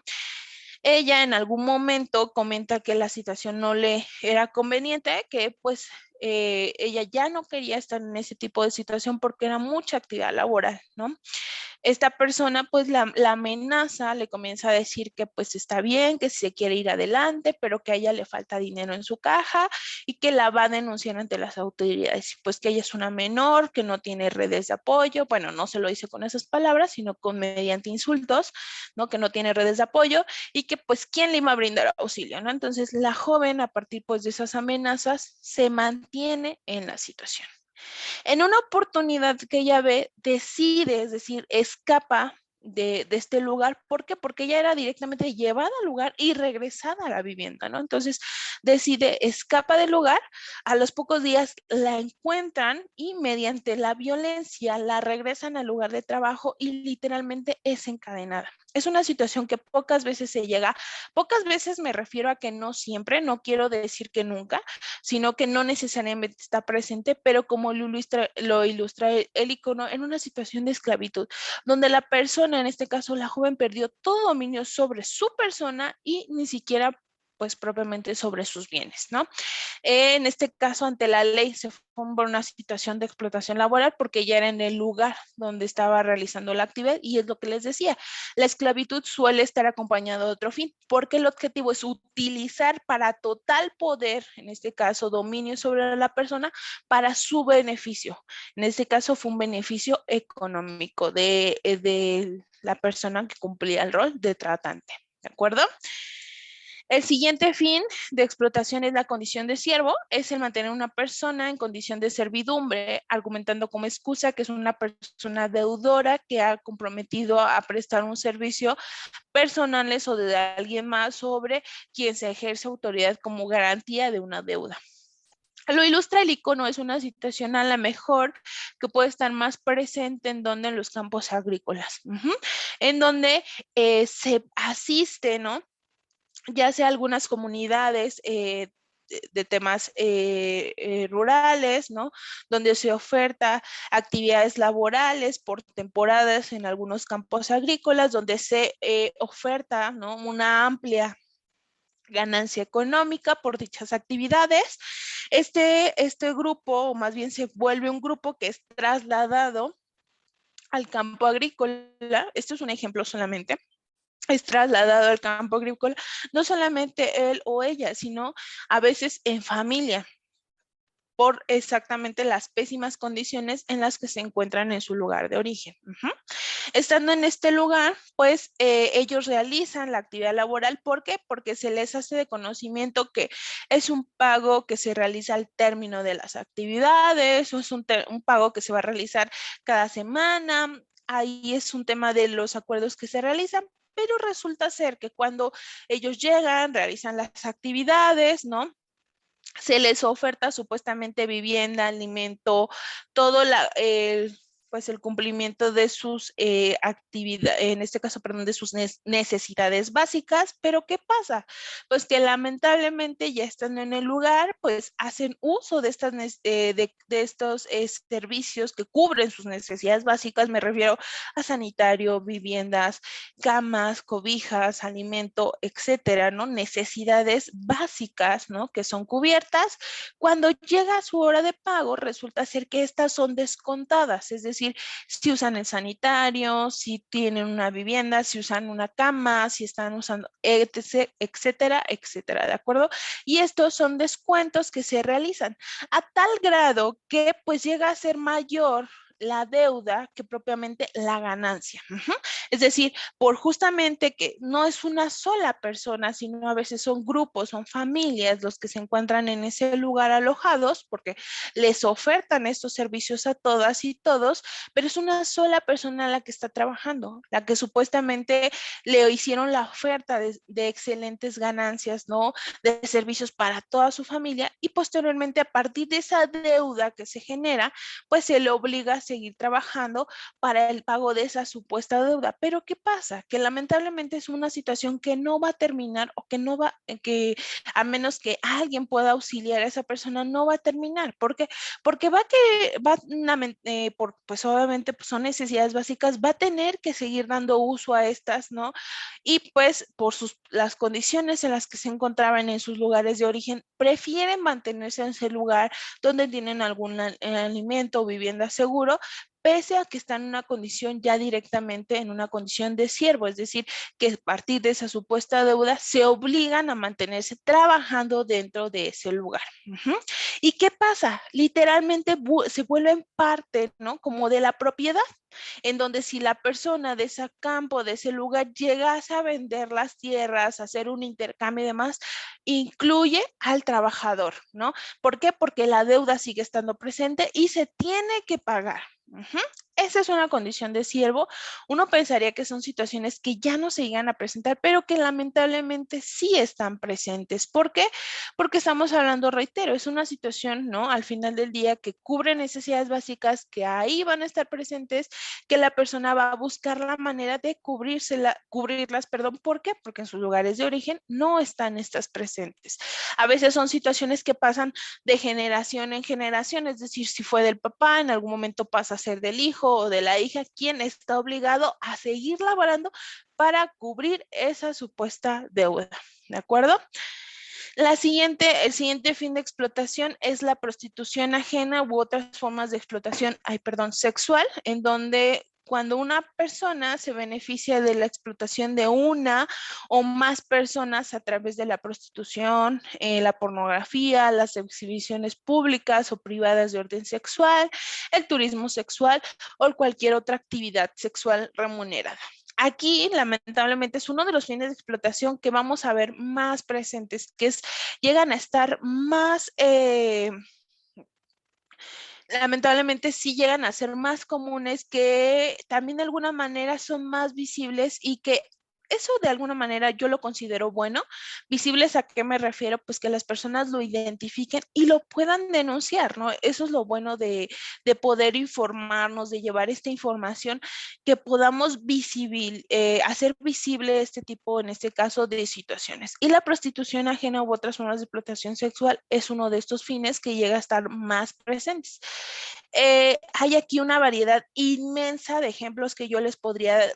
Speaker 1: Ella en algún momento comenta que la situación no le era conveniente, que pues ella ya no quería estar en ese tipo de situación porque era mucha actividad laboral, ¿no? Esta persona pues la amenaza, le comienza a decir que pues está bien, que se quiere ir adelante, pero que a ella le falta dinero en su caja y que la va a denunciar ante las autoridades, pues que ella es una menor, que no tiene redes de apoyo, bueno, no se lo dice con esas palabras, sino con mediante insultos, ¿no? Que no tiene redes de apoyo y que pues quién le iba a brindar auxilio, ¿no? Entonces la joven a partir pues de esas amenazas se mantiene en la situación. En una oportunidad que ella ve, decide, es decir, escapa de este lugar. ¿Por qué? Porque ella era directamente llevada al lugar y regresada a la vivienda, ¿no? Entonces decide, escapa del lugar, a los pocos días la encuentran y mediante la violencia la regresan al lugar de trabajo y literalmente es encadenada. Es una situación que pocas veces se llega, pocas veces me refiero a que no siempre, no quiero decir que nunca, sino que no necesariamente está presente, pero como lo ilustra el icono, en una situación de esclavitud, donde la persona, en este caso la joven, perdió todo dominio sobre su persona y ni siquiera pues propiamente sobre sus bienes, ¿no? En este caso, ante la ley se fue por una situación de explotación laboral porque ya era en el lugar donde estaba realizando la actividad y es lo que les decía, la esclavitud suele estar acompañada de otro fin, porque el objetivo es utilizar para total poder, en este caso dominio sobre la persona, para su beneficio. En este caso fue un beneficio económico de la persona que cumplía el rol de tratante, ¿de acuerdo? El siguiente fin de explotación es la condición de siervo, es el mantener una persona en condición de servidumbre, argumentando como excusa que es una persona deudora que ha comprometido a prestar un servicio personales o de alguien más sobre quien se ejerce autoridad como garantía de una deuda. Lo ilustra el icono, es una situación a la mejor que puede estar más presente en donde en los campos agrícolas, en donde se asiste, ¿no? Ya sea algunas comunidades de temas rurales, ¿no? Donde se oferta actividades laborales por temporadas en algunos campos agrícolas, donde se oferta, ¿no? Una amplia ganancia económica por dichas actividades. Este grupo, o más bien se vuelve un grupo que es trasladado al campo agrícola. Esto es un ejemplo solamente. Es trasladado al campo agrícola, no solamente él o ella, sino a veces en familia, por exactamente las pésimas condiciones en las que se encuentran en su lugar de origen. Estando en este lugar, pues ellos realizan la actividad laboral. ¿Por qué? Porque se les hace de conocimiento que es un pago que se realiza al término de las actividades, o es un pago que se va a realizar cada semana. Ahí es un tema de los acuerdos que se realizan, pero resulta ser que cuando ellos llegan, realizan las actividades, ¿no? Se les oferta supuestamente vivienda, alimento, todo pues el cumplimiento de sus actividades, en este caso, perdón, de sus necesidades básicas, pero ¿qué pasa? Pues que lamentablemente ya estando en el lugar, pues hacen uso de estos servicios que cubren sus necesidades básicas, me refiero a sanitario, viviendas, camas, cobijas, alimento, etcétera, ¿no? Necesidades básicas, ¿no? Que son cubiertas. Cuando llega su hora de pago, resulta ser que estas son descontadas, es decir, si usan el sanitario, si tienen una vivienda, si usan una cama, si están usando, etc., etcétera, etcétera, ¿de acuerdo? Y estos son descuentos que se realizan a tal grado que pues llega a ser mayor la deuda que propiamente la ganancia. Es decir, por justamente que no es una sola persona, sino a veces son grupos, son familias los que se encuentran en ese lugar alojados, porque les ofertan estos servicios a todas y todos, pero es una sola persona la que está trabajando, la que supuestamente le hicieron la oferta de excelentes ganancias, ¿no? De servicios para toda su familia, y posteriormente a partir de esa deuda que se genera, pues se le obliga a seguir trabajando para el pago de esa supuesta deuda. Pero ¿qué pasa? Que lamentablemente es una situación que no va a terminar, o que no va, que a menos que alguien pueda auxiliar a esa persona, no va a terminar. ¿Por qué? Porque pues obviamente pues son necesidades básicas, va a tener que seguir dando uso a estas, ¿no? Y pues por las condiciones en las que se encontraban en sus lugares de origen, prefieren mantenerse en ese lugar donde tienen algún alimento o vivienda seguro, pese a que están en una condición ya directamente en una condición de siervo, es decir, que a partir de esa supuesta deuda se obligan a mantenerse trabajando dentro de ese lugar. ¿Y qué pasa? Literalmente se vuelven parte, ¿no? Como de la propiedad, en donde si la persona de ese campo, de ese lugar, llegase a vender las tierras, a hacer un intercambio y demás, incluye al trabajador, ¿no? ¿Por qué? Porque la deuda sigue estando presente y se tiene que pagar. Esa es una condición de siervo. Uno pensaría que son situaciones que ya no se llegan a presentar, pero que lamentablemente sí están presentes. ¿Por qué? Porque estamos hablando, reitero, es una situación, ¿no? Al final del día que cubre necesidades básicas, que ahí van a estar presentes, que la persona va a buscar la manera de cubrirlas, perdón. ¿Por qué? Porque en sus lugares de origen no están estas presentes. A veces son situaciones que pasan de generación en generación, es decir, si fue del papá, en algún momento pasa a ser del hijo o de la hija, quien está obligado a seguir laborando para cubrir esa supuesta deuda. ¿De acuerdo? El siguiente fin de explotación es la prostitución ajena u otras formas de explotación, sexual, en donde cuando una persona se beneficia de la explotación de una o más personas a través de la prostitución, la pornografía, las exhibiciones públicas o privadas de orden sexual, el turismo sexual o cualquier otra actividad sexual remunerada. Aquí, lamentablemente, es uno de los fines de explotación que vamos a ver más presentes, que llegan a estar más, lamentablemente sí llegan a ser más comunes, que también de alguna manera son más visibles, y que eso de alguna manera yo lo considero bueno. ¿Visibles a qué me refiero? Pues que las personas lo identifiquen y lo puedan denunciar, ¿no? Eso es lo bueno de poder informarnos, de llevar esta información, que podamos hacer visible este tipo, en este caso, de situaciones. Y la prostitución ajena u otras formas de explotación sexual es uno de estos fines que llega a estar más presentes. Hay aquí una variedad inmensa de ejemplos que yo les podría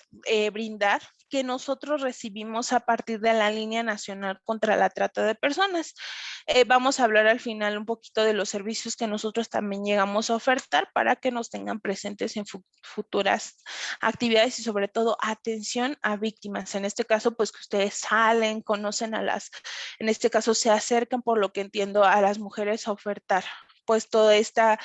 Speaker 1: brindar, que nosotros recibimos a partir de la Línea Nacional contra la Trata de Personas. Vamos a hablar al final un poquito de los servicios que nosotros también llegamos a ofertar para que nos tengan presentes en futuras actividades, y sobre todo atención a víctimas. En este caso, pues que ustedes salen, conocen en este caso se acercan, por lo que entiendo, a las mujeres a ofertar pues toda esta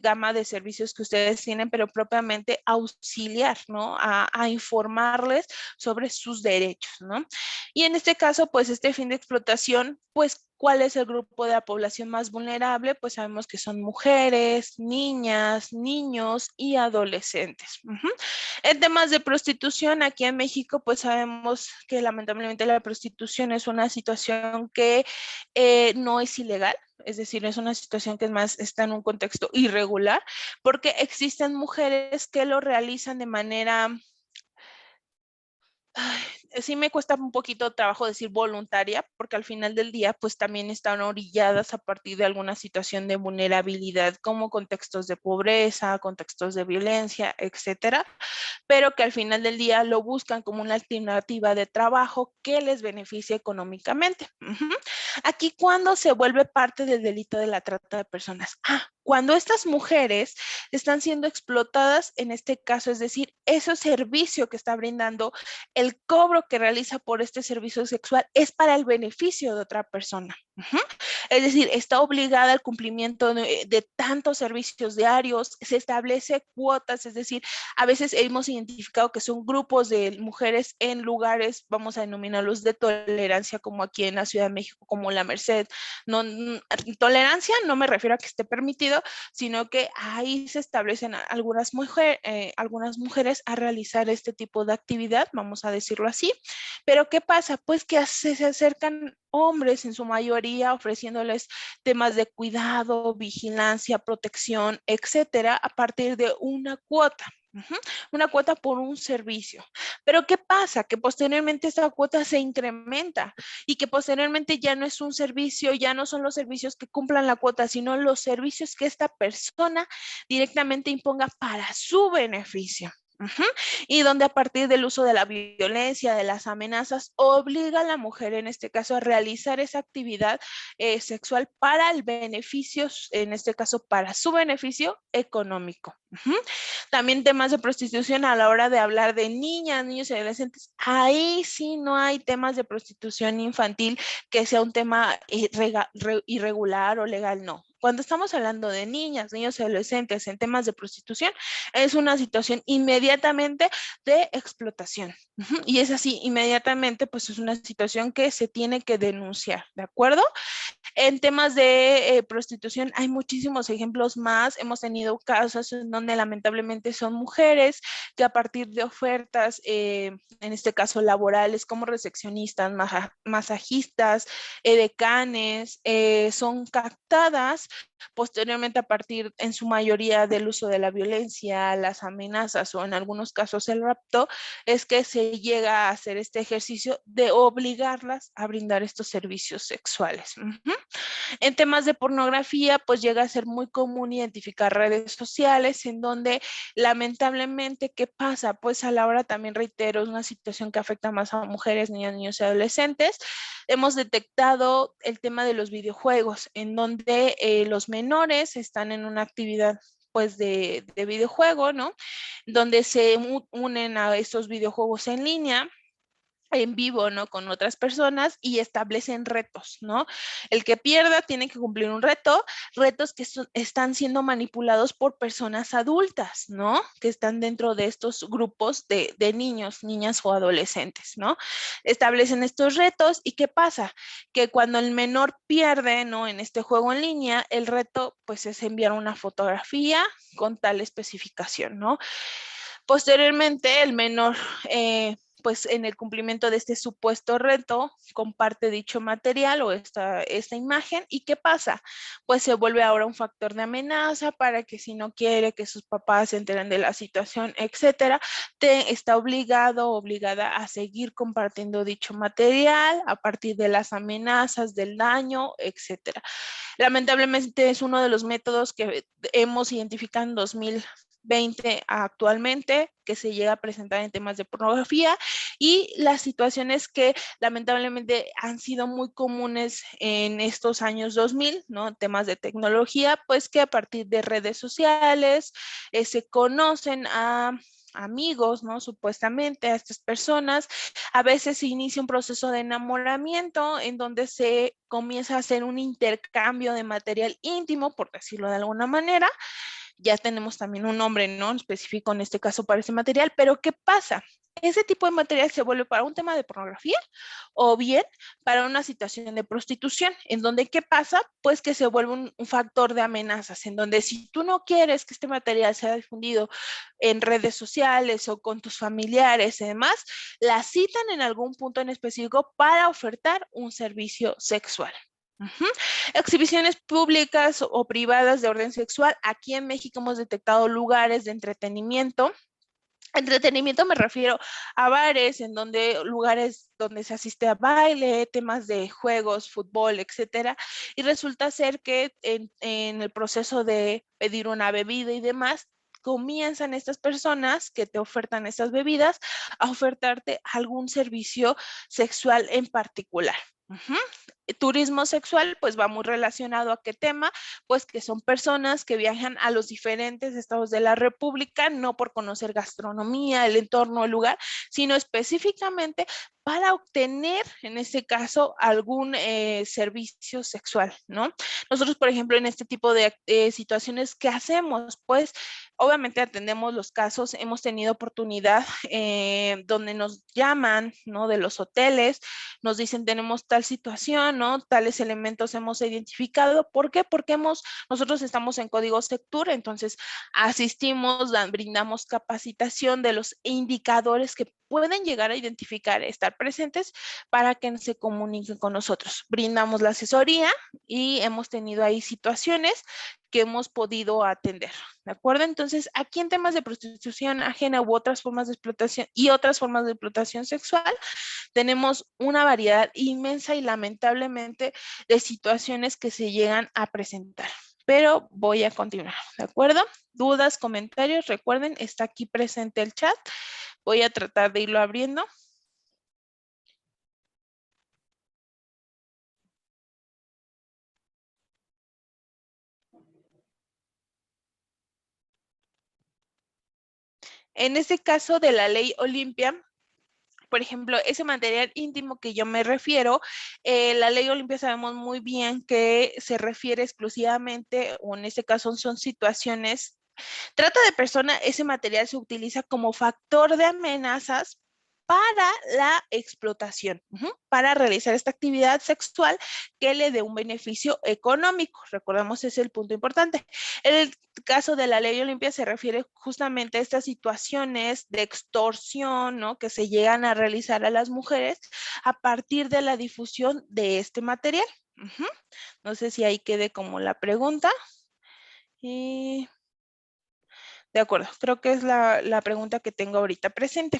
Speaker 1: gama de servicios que ustedes tienen, pero propiamente auxiliar, ¿no? A informarles sobre sus derechos, ¿no? Y en este caso, pues este fin de explotación, pues ¿cuál es el grupo de la población más vulnerable? Pues sabemos que son mujeres, niñas, niños y adolescentes. En temas de prostitución, aquí en México, pues sabemos que lamentablemente la prostitución es una situación que no es ilegal. Es decir, es una situación que está en un contexto irregular, porque existen mujeres que lo realizan de manera, sí me cuesta un poquito de trabajo decir voluntaria, porque al final del día pues también están orilladas a partir de alguna situación de vulnerabilidad, como contextos de pobreza, contextos de violencia, etcétera, pero que al final del día lo buscan como una alternativa de trabajo que les beneficie económicamente. Aquí, ¿cuándo se vuelve parte del delito de la trata de personas? Cuando estas mujeres están siendo explotadas, en este caso, es decir, ese servicio que está brindando, el cobro que realiza por este servicio sexual es para el beneficio de otra persona. Ujú. Es decir, está obligada al cumplimiento de tantos servicios diarios, se establece cuotas, es decir, a veces hemos identificado que son grupos de mujeres en lugares, vamos a denominarlos de tolerancia, como aquí en la Ciudad de México, como la Merced. No, tolerancia no me refiero a que esté permitido, sino que ahí se establecen algunas mujeres a realizar este tipo de actividad, vamos a decirlo así. Pero ¿qué pasa? Pues que se acercan hombres en su mayoría ofreciéndoles temas de cuidado, vigilancia, protección, etcétera, a partir de una cuota. Una cuota por un servicio. Pero ¿qué pasa? Que posteriormente esta cuota se incrementa y que posteriormente ya no es un servicio, ya no son los servicios que cumplan la cuota, sino los servicios que esta persona directamente imponga para su beneficio. Y donde a partir del uso de la violencia, de las amenazas, obliga a la mujer en este caso a realizar esa actividad sexual para el beneficio, en este caso para su beneficio económico. También temas de prostitución a la hora de hablar de niñas, niños y adolescentes, ahí sí no hay temas de prostitución infantil que sea un tema irregular o legal, no. Cuando estamos hablando de niñas, niños y adolescentes en temas de prostitución, es una situación inmediatamente de explotación. Y es así, inmediatamente, pues es una situación que se tiene que denunciar, ¿de acuerdo? En temas de prostitución hay muchísimos ejemplos más. Hemos tenido casos en donde lamentablemente son mujeres que a partir de ofertas, en este caso laborales, como recepcionistas, masajistas, decanes, son captadas posteriormente a partir en su mayoría del uso de la violencia, las amenazas o en algunos casos el rapto, es que se llega a hacer este ejercicio de obligarlas a brindar estos servicios sexuales. En temas de pornografía, pues llega a ser muy común identificar redes sociales en donde lamentablemente, ¿qué pasa? Pues a la hora también reitero, es una situación que afecta más a mujeres, niñas, niños y adolescentes. Hemos detectado el tema de los videojuegos, en donde los menores están en una actividad pues de videojuego, ¿no? Donde se unen a estos videojuegos en línea en vivo, ¿no? Con otras personas y establecen retos, ¿no? El que pierda tiene que cumplir un reto, retos que están siendo manipulados por personas adultas, ¿no? Que están dentro de estos grupos de niños, niñas o adolescentes, ¿no? Establecen estos retos y ¿qué pasa? Que cuando el menor pierde, ¿no? En este juego en línea, el reto pues es enviar una fotografía con tal especificación, ¿no? Posteriormente, el menor, pues en el cumplimiento de este supuesto reto, comparte dicho material o esta imagen. ¿Y qué pasa? Pues se vuelve ahora un factor de amenaza para que si no quiere que sus papás se enteren de la situación, etcétera, está obligado o obligada a seguir compartiendo dicho material a partir de las amenazas, del daño, etcétera. Lamentablemente es uno de los métodos que hemos identificado en 2020 actualmente, que se llega a presentar en temas de pornografía y las situaciones que lamentablemente han sido muy comunes en estos años 2000, ¿no? Temas de tecnología, pues que a partir de redes sociales se conocen a amigos, ¿no? Supuestamente a estas personas. A veces se inicia un proceso de enamoramiento en donde se comienza a hacer un intercambio de material íntimo, por decirlo de alguna manera. Ya tenemos también un nombre, ¿no? Específico en este caso para ese material, pero ¿qué pasa? Ese tipo de material se vuelve para un tema de pornografía o bien para una situación de prostitución, en donde ¿qué pasa? Pues que se vuelve un factor de amenazas, en donde si tú no quieres que este material sea difundido en redes sociales o con tus familiares y demás, la citan en algún punto en específico para ofertar un servicio sexual. Exhibiciones públicas o privadas de orden sexual. Aquí en México hemos detectado lugares de entretenimiento. Entretenimiento me refiero a bares, lugares donde se asiste a baile, temas de juegos, fútbol, etcétera. Y resulta ser que en el proceso de pedir una bebida y demás, comienzan estas personas que te ofertan estas bebidas a ofertarte algún servicio sexual en particular. Turismo sexual, pues va muy relacionado a qué tema, pues que son personas que viajan a los diferentes estados de la República, no por conocer gastronomía, el entorno, el lugar, sino específicamente para obtener, en este caso, algún servicio sexual, ¿no? Nosotros, por ejemplo, en este tipo de situaciones, ¿qué hacemos? Pues, obviamente atendemos los casos, hemos tenido oportunidad donde nos llaman, ¿no? De los hoteles, nos dicen tenemos tal situación, ¿no? Tales elementos hemos identificado. ¿Por qué? Porque nosotros estamos en código Sectur, entonces asistimos, brindamos capacitación de los indicadores que pueden llegar a identificar, estar presentes para que se comuniquen con nosotros. Brindamos la asesoría y hemos tenido ahí situaciones que hemos podido atender, ¿de acuerdo? Entonces, aquí en temas de prostitución ajena u otras formas de explotación y otras formas de explotación sexual, tenemos una variedad inmensa y lamentablemente de situaciones que se llegan a presentar. Pero voy a continuar, ¿de acuerdo? Dudas, comentarios, recuerden, está aquí presente el chat. Voy a tratar de irlo abriendo. En este caso de la ley Olimpia, por ejemplo, ese material íntimo que yo me refiero, la ley Olimpia sabemos muy bien que se refiere exclusivamente, o en este caso son situaciones, trata de persona, ese material se utiliza como factor de amenazas para la explotación, para realizar esta actividad sexual que le dé un beneficio económico. Recordemos, ese es el punto importante. En el caso de la ley Olimpia se refiere justamente a estas situaciones de extorsión, ¿no? Que se llegan a realizar a las mujeres a partir de la difusión de este material. No sé si ahí quede como la pregunta. De acuerdo, creo que es la pregunta que tengo ahorita presente.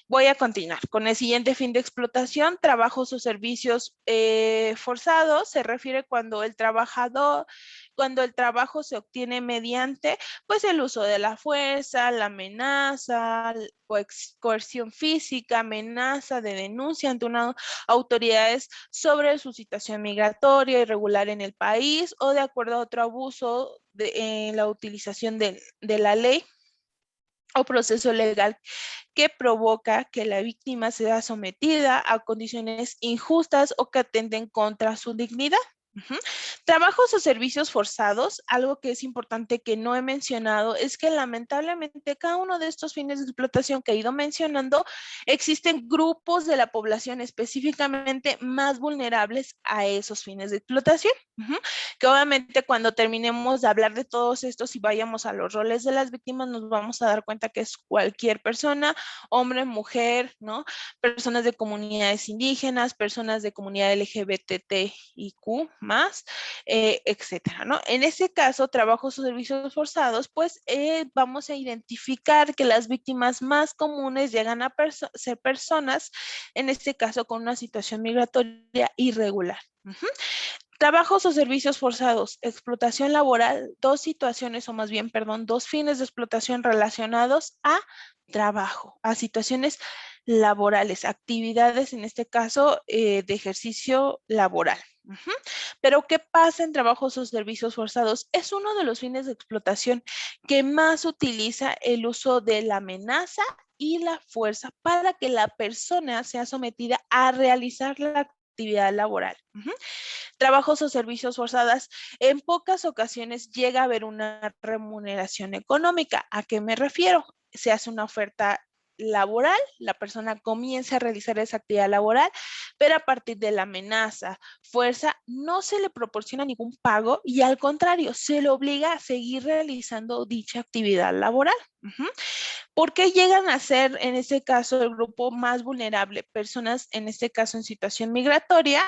Speaker 1: Voy a continuar con el siguiente fin de explotación, trabajos o servicios forzados. Se refiere cuando el trabajo se obtiene mediante, pues, el uso de la fuerza, la amenaza, coerción física, amenaza de denuncia ante una autoridades sobre su situación migratoria irregular en el país o de acuerdo a otro abuso en la utilización de la ley o proceso legal que provoca que la víctima sea sometida a condiciones injustas o que atenten contra su dignidad. Trabajos o servicios forzados, algo que es importante que no he mencionado, es que lamentablemente cada uno de estos fines de explotación que he ido mencionando, existen grupos de la población específicamente más vulnerables a esos fines de explotación, que obviamente cuando terminemos de hablar de todos estos y vayamos a los roles de las víctimas, nos vamos a dar cuenta que es cualquier persona, hombre, mujer, ¿no? Personas de comunidades indígenas, personas de comunidad LGBTIQ+, etcétera, ¿no? En ese caso, trabajos o servicios forzados, pues vamos a identificar que las víctimas más comunes llegan a ser personas, en este caso, con una situación migratoria irregular. Trabajos o servicios forzados, explotación laboral, dos situaciones, o más bien, perdón, dos fines de explotación relacionados a trabajo, a situaciones laborales, actividades, en este caso, de ejercicio laboral. Pero, ¿qué pasa en trabajos o servicios forzados? Es uno de los fines de explotación que más utiliza el uso de la amenaza y la fuerza para que la persona sea sometida a realizar la actividad laboral. Trabajos o servicios forzados, en pocas ocasiones llega a haber una remuneración económica. ¿A qué me refiero? Se hace una oferta laboral, la persona comienza a realizar esa actividad laboral, pero a partir de la amenaza, fuerza, no se le proporciona ningún pago y al contrario, se le obliga a seguir realizando dicha actividad laboral. ¿Por qué llegan a ser, en este caso, el grupo más vulnerable? Personas, en este caso, en situación migratoria,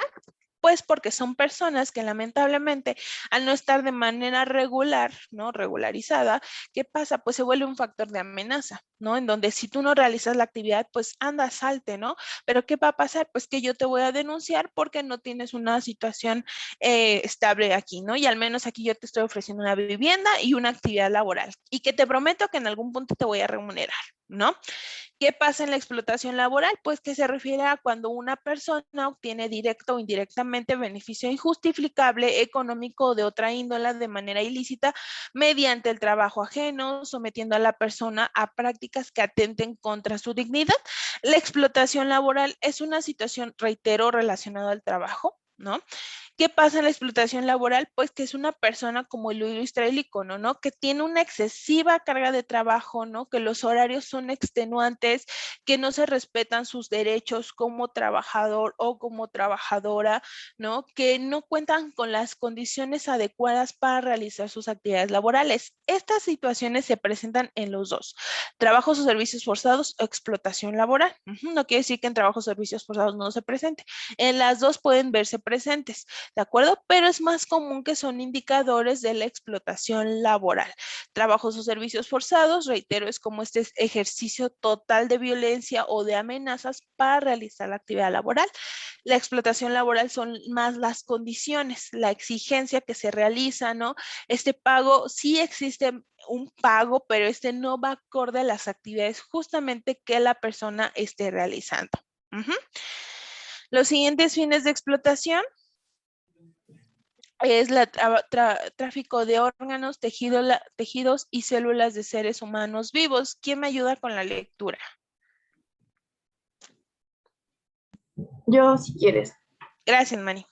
Speaker 1: pues porque son personas que lamentablemente al no estar de manera regular, ¿no? Regularizada, ¿qué pasa? Pues se vuelve un factor de amenaza, ¿no? En donde si tú no realizas la actividad, pues anda, salte, ¿no? Pero ¿qué va a pasar? Pues que yo te voy a denunciar porque no tienes una situación estable aquí, ¿no? Y al menos aquí yo te estoy ofreciendo una vivienda y una actividad laboral y que te prometo que en algún punto te voy a remunerar. ¿no? ¿Qué pasa en la explotación laboral? Pues que se refiere a cuando una persona obtiene directo o indirectamente beneficio injustificable económico o de otra índole de manera ilícita mediante el trabajo ajeno, sometiendo a la persona a prácticas que atenten contra su dignidad. La explotación laboral es una situación, reitero, relacionada al trabajo, ¿no? ¿Qué pasa en la explotación laboral? Pues que es una persona, como lo ilustra el icono, ¿no? Que tiene una excesiva carga de trabajo, ¿no? Que los horarios son extenuantes, que no se respetan sus derechos como trabajador o como trabajadora, ¿no? Que no cuentan con las condiciones adecuadas para realizar sus actividades laborales. Estas situaciones se presentan en los dos, trabajos o servicios forzados o explotación laboral. No quiere decir que en trabajos o servicios forzados no se presente. En las dos pueden verse presentes. ¿De acuerdo? Pero es más común que son indicadores de la explotación laboral. Trabajos o servicios forzados, reitero, es como este ejercicio total de violencia o de amenazas para realizar la actividad laboral. La explotación laboral son más las condiciones, la exigencia que se realiza, ¿no? Este pago, sí existe un pago, pero este no va acorde a las actividades justamente que la persona esté realizando. Los siguientes fines de explotación es el tráfico de órganos, tejidos y células de seres humanos vivos. ¿Quién me ayuda con la lectura?
Speaker 5: Yo, si quieres.
Speaker 1: Gracias, Mani.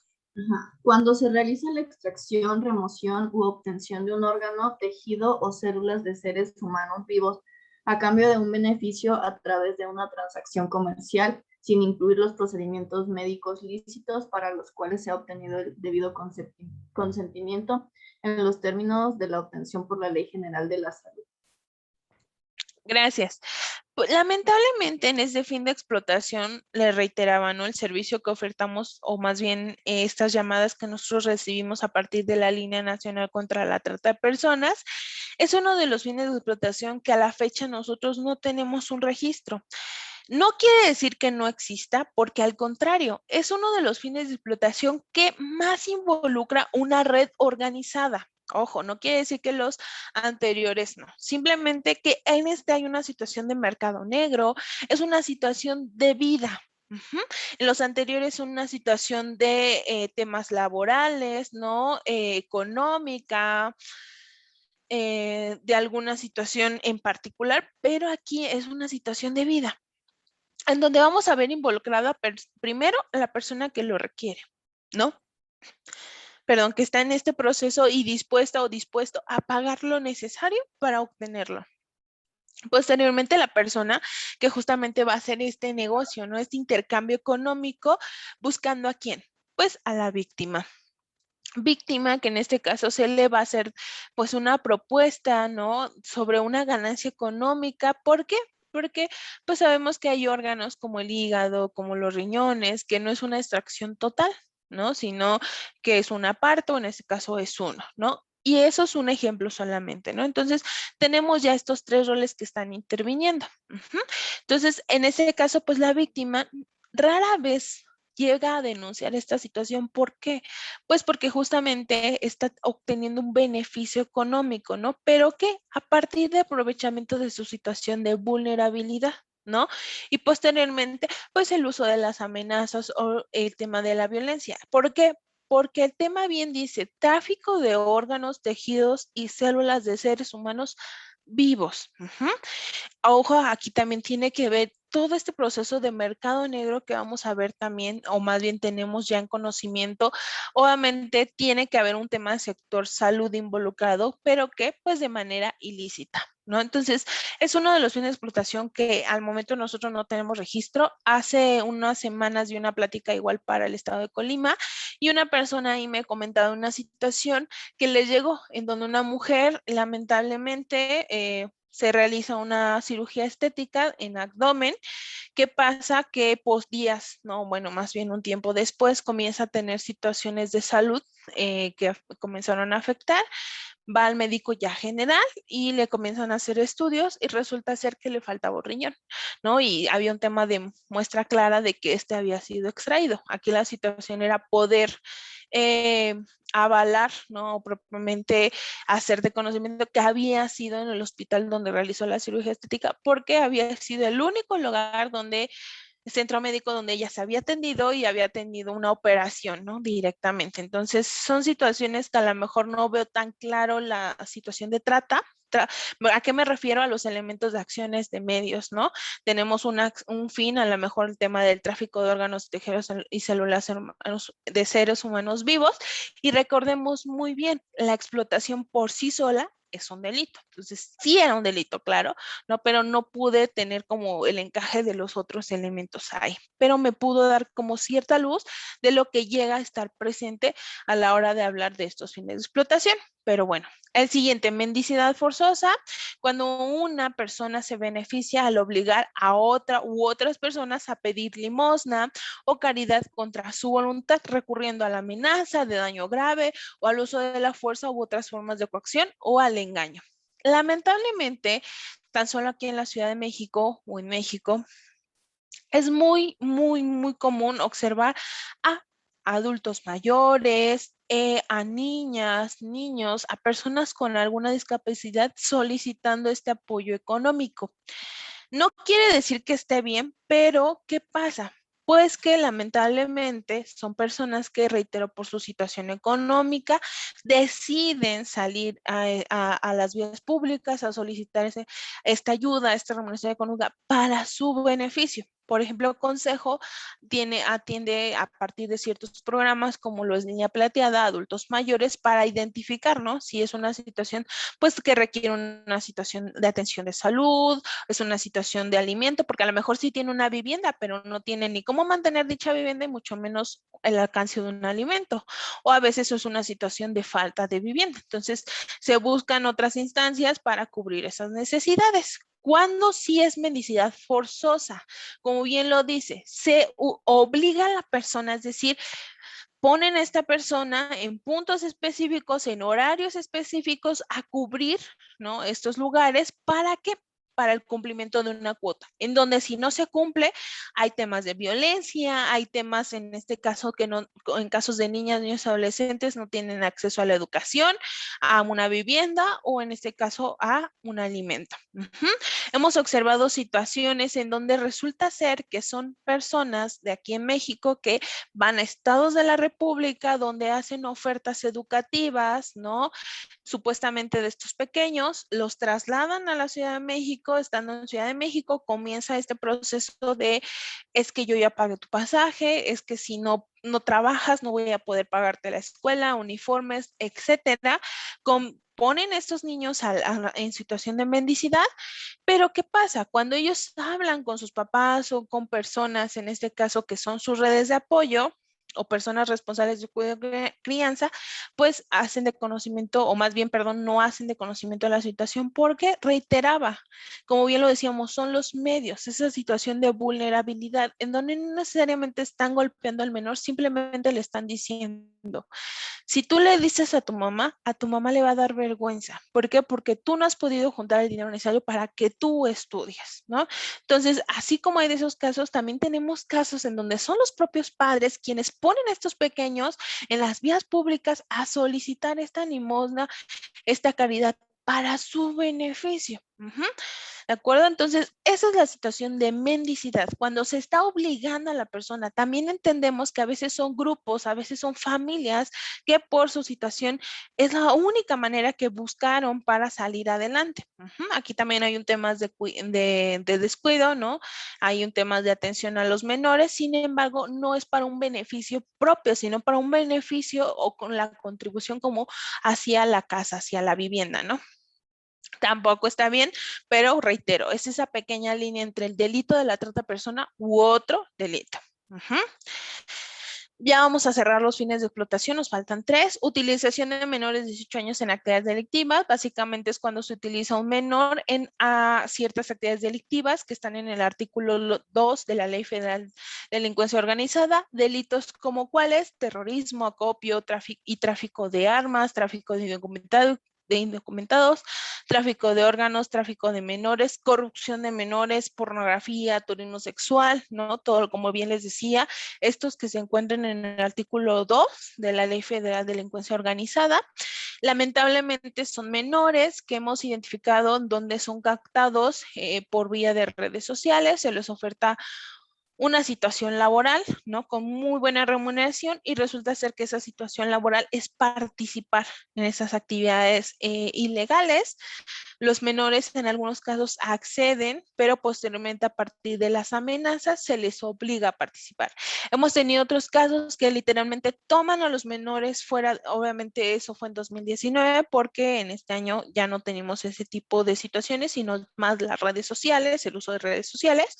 Speaker 5: Cuando se realiza la extracción, remoción u obtención de un órgano, tejido o células de seres humanos vivos a cambio de un beneficio a través de una transacción comercial, sin incluir los procedimientos médicos lícitos para los cuales se ha obtenido el debido consentimiento en los términos de la obtención por la Ley General de la Salud.
Speaker 1: Gracias. Lamentablemente en este fin de explotación, le reiteraba, ¿no? El servicio que ofertamos, o más bien estas llamadas que nosotros recibimos a partir de la Línea Nacional contra la Trata de Personas, es uno de los fines de explotación que a la fecha nosotros no tenemos un registro. No quiere decir que no exista, porque al contrario, es uno de los fines de explotación que más involucra una red organizada. Ojo, no quiere decir que los anteriores no, simplemente que en este hay una situación de mercado negro, es una situación de vida. En los anteriores una situación de temas laborales, ¿no? Económica, de alguna situación en particular, pero aquí es una situación de vida, en donde vamos a ver involucrada primero a la persona que lo requiere, ¿no? Perdón, que está en este proceso y dispuesta o dispuesto a pagar lo necesario para obtenerlo. Posteriormente, la persona que justamente va a hacer este negocio, ¿no? Este intercambio económico, buscando ¿a quién? Pues a la víctima. Víctima que en este caso se le va a hacer pues una propuesta, ¿no? Sobre una ganancia económica. ¿Por qué? Porque pues sabemos que hay órganos como el hígado, como los riñones, que no es una extracción total, ¿no? Sino que es una parte, o en este caso es uno, ¿no? Y eso es un ejemplo solamente, ¿no? Entonces, tenemos ya estos tres roles que están interviniendo. Entonces, en ese caso, pues la víctima rara vez llega a denunciar esta situación. ¿Por qué? Pues porque justamente está obteniendo un beneficio económico, ¿no? Pero que a partir de aprovechamiento de su situación de vulnerabilidad, ¿no? Y posteriormente, pues el uso de las amenazas o el tema de la violencia. ¿Por qué? Porque el tema bien dice tráfico de órganos, tejidos y células de seres humanos vivos. Ojo, aquí también tiene que ver todo este proceso de mercado negro que vamos a ver también, o más bien tenemos ya en conocimiento. Obviamente tiene que haber un tema de sector salud involucrado, pero que pues de manera ilícita, ¿no? Entonces, es uno de los fines de explotación que al momento nosotros no tenemos registro. Hace unas semanas di una plática igual para el estado de Colima y una persona ahí me comentaba una situación que les llegó en donde una mujer lamentablemente se realiza una cirugía estética en abdomen. ¿Qué pasa? Que días, no, bueno, más bien un tiempo después comienza a tener situaciones de salud que comenzaron a afectar. Va al médico ya general y le comienzan a hacer estudios y resulta ser que le faltaba un riñón, ¿no? Y había un tema de muestra clara de que este había sido extraído. Aquí la situación era poder avalar, ¿no? O propiamente hacer de conocimiento que había sido en el hospital donde realizó la cirugía estética, porque había sido el único lugar donde centro médico donde ella se había atendido y había tenido una operación, ¿no? Directamente. Entonces, son situaciones que a lo mejor no veo tan claro la situación de trata. ¿A qué me refiero? A los elementos de acciones de medios, ¿no? Tenemos un fin, a lo mejor el tema del tráfico de órganos, tejidos y células de seres humanos vivos, y recordemos muy bien, la explotación por sí sola es un delito. Entonces, sí era un delito, claro, ¿no? Pero no pude tener como el encaje de los otros elementos ahí, pero me pudo dar como cierta luz de lo que llega a estar presente a la hora de hablar de estos fines de explotación. Pero bueno, el siguiente, mendicidad forzosa, cuando una persona se beneficia al obligar a otra u otras personas a pedir limosna o caridad contra su voluntad, recurriendo a la amenaza de daño grave o al uso de la fuerza u otras formas de coacción o al engaño. Lamentablemente, tan solo aquí en la Ciudad de México o en México, es muy, muy, muy común observar a adultos mayores, a niñas, niños, a personas con alguna discapacidad solicitando este apoyo económico. No quiere decir que esté bien, pero ¿qué pasa? Pues que lamentablemente son personas que, reitero, por su situación económica, deciden salir a las vías públicas a solicitar esta ayuda, esta remuneración económica para su beneficio. Por ejemplo, Consejo atiende a partir de ciertos programas como lo es Niña Plateada, adultos mayores, para identificar, ¿no? Si es una situación, pues, que requiere una situación de atención de salud, es una situación de alimento, porque a lo mejor sí tiene una vivienda, pero no tiene ni cómo mantener dicha vivienda y mucho menos el alcance de un alimento. O a veces es una situación de falta de vivienda. Entonces, se buscan otras instancias para cubrir esas necesidades. ¿Cuándo sí es mendicidad forzosa? Como bien lo dice, se obliga a la persona, es decir, ponen a esta persona en puntos específicos, en horarios específicos, a cubrir, ¿no? Estos lugares. ¿Para qué? Para el cumplimiento de una cuota, en donde si no se cumple, hay temas de violencia, hay temas en este caso que no, en casos de niñas, niños, adolescentes, no tienen acceso a la educación, a una vivienda o en este caso a un alimento. Hemos observado situaciones en donde resulta ser que son personas de aquí en México que van a estados de la República donde hacen ofertas educativas, ¿no? Supuestamente de estos pequeños, los trasladan a la Ciudad de México, estando en Ciudad de México comienza este proceso de, es que yo ya pagué tu pasaje, es que si no trabajas no voy a poder pagarte la escuela, uniformes, etcétera. Ponen a estos niños en situación de mendicidad, pero ¿qué pasa? Cuando ellos hablan con sus papás o con personas, en este caso que son sus redes de apoyo, o personas responsables de cuidado de crianza, pues hacen de conocimiento, o más bien, perdón, no hacen de conocimiento de la situación porque reiteraba, como bien lo decíamos, son los medios, esa situación de vulnerabilidad en donde no necesariamente están golpeando al menor, simplemente le están diciendo. Si tú le dices a tu mamá le va a dar vergüenza. ¿Por qué? Porque tú no has podido juntar el dinero necesario para que tú estudies, ¿no? Entonces, así como hay de esos casos, también tenemos casos en donde son los propios padres quienes ponen a estos pequeños en las vías públicas a solicitar esta limosna, esta caridad para su beneficio. ¿De acuerdo? Entonces, esa es la situación de mendicidad. Cuando se está obligando a la persona, también entendemos que a veces son grupos, a veces son familias que por su situación es la única manera que buscaron para salir adelante. Aquí también hay un tema de descuido, ¿no? Hay un tema de atención a los menores, sin embargo, no es para un beneficio propio, sino para un beneficio o con la contribución como hacia la casa, hacia la vivienda, ¿no? Tampoco está bien, pero reitero, es esa pequeña línea entre el delito de la trata de persona u otro delito. Ya vamos a cerrar los fines de explotación, nos faltan 3. Utilización de menores de 18 años en actividades delictivas. Básicamente es cuando se utiliza un menor en ciertas actividades delictivas que están en el artículo 2 de la Ley Federal de Delincuencia Organizada. Delitos como cuáles: terrorismo, acopio y tráfico de armas, tráfico de de indocumentados, tráfico de órganos, tráfico de menores, corrupción de menores, pornografía, turismo sexual, ¿no? Todo, como bien les decía, estos que se encuentran en el artículo 2 de la Ley Federal de Delincuencia Organizada. Lamentablemente son menores que hemos identificado donde son captados por vía de redes sociales, se les oferta una situación laboral, ¿no? Con muy buena remuneración y resulta ser que esa situación laboral es participar en esas actividades ilegales. Los menores en algunos casos acceden, pero posteriormente a partir de las amenazas se les obliga a participar. Hemos tenido otros casos que literalmente toman a los menores fuera, obviamente eso fue en 2019 porque en este año ya no tenemos ese tipo de situaciones, sino más las redes sociales, el uso de redes sociales,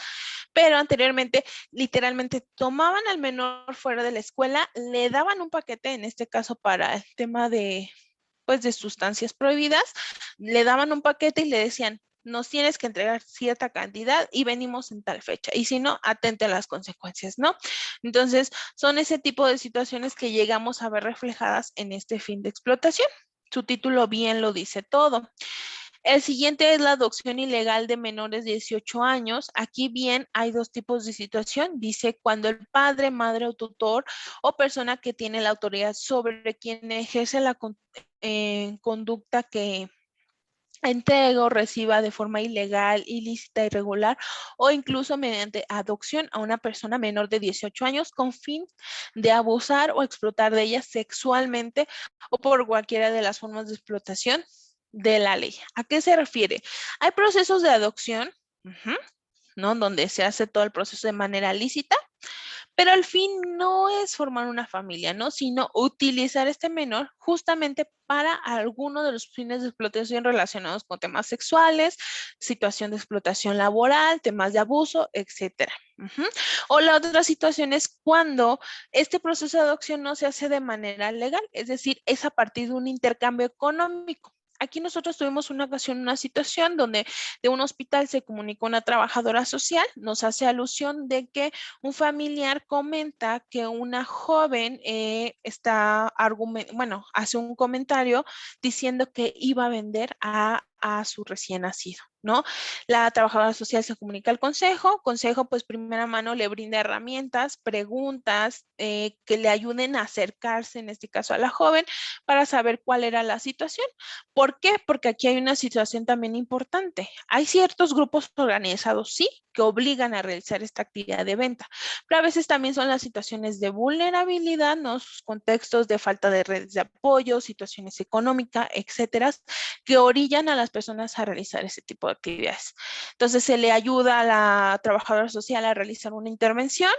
Speaker 1: pero anteriormente literalmente tomaban al menor fuera de la escuela, le daban un paquete, en este caso para el tema de pues de sustancias prohibidas, le daban un paquete y le decían, nos tienes que entregar cierta cantidad y venimos en tal fecha. Y si no, atente a las consecuencias, ¿no? Entonces, son ese tipo de situaciones que llegamos a ver reflejadas en este fin de explotación. Su título bien lo dice todo. El siguiente es la adopción ilegal de menores de 18 años. Aquí bien hay dos tipos de situación. Dice cuando el padre, madre o tutor o persona que tiene la autoridad sobre quien ejerce la conducta que entrega o reciba de forma ilegal, ilícita, irregular o incluso mediante adopción a una persona menor de 18 años con fin de abusar o explotar de ella sexualmente o por cualquiera de las formas de explotación de la ley. ¿A qué se refiere? Hay procesos de adopción, ¿no? Donde se hace todo el proceso de manera lícita, pero al fin no es formar una familia, ¿no? Sino utilizar este menor justamente para alguno de los fines de explotación relacionados con temas sexuales, situación de explotación laboral, temas de abuso, etcétera. O la otra situación es cuando este proceso de adopción no se hace de manera legal, es decir, es a partir de un intercambio económico. Aquí nosotros tuvimos una ocasión, una situación donde de un hospital se comunicó una trabajadora social, nos hace alusión de que un familiar comenta que una joven hace un comentario diciendo que iba a vender a su recién nacido, ¿no? La trabajadora social se comunica al consejo pues primera mano le brinda herramientas, preguntas que le ayuden a acercarse en este caso a la joven para saber cuál era la situación. ¿Por qué? Porque aquí hay una situación también importante. Hay ciertos grupos organizados, sí, que obligan a realizar esta actividad de venta, pero a veces también son las situaciones de vulnerabilidad, ¿no? Sus contextos de falta de redes de apoyo, situaciones económicas, etcétera, que orillan a las personas a realizar ese tipo de actividades. Entonces se le ayuda a la trabajadora social a realizar una intervención,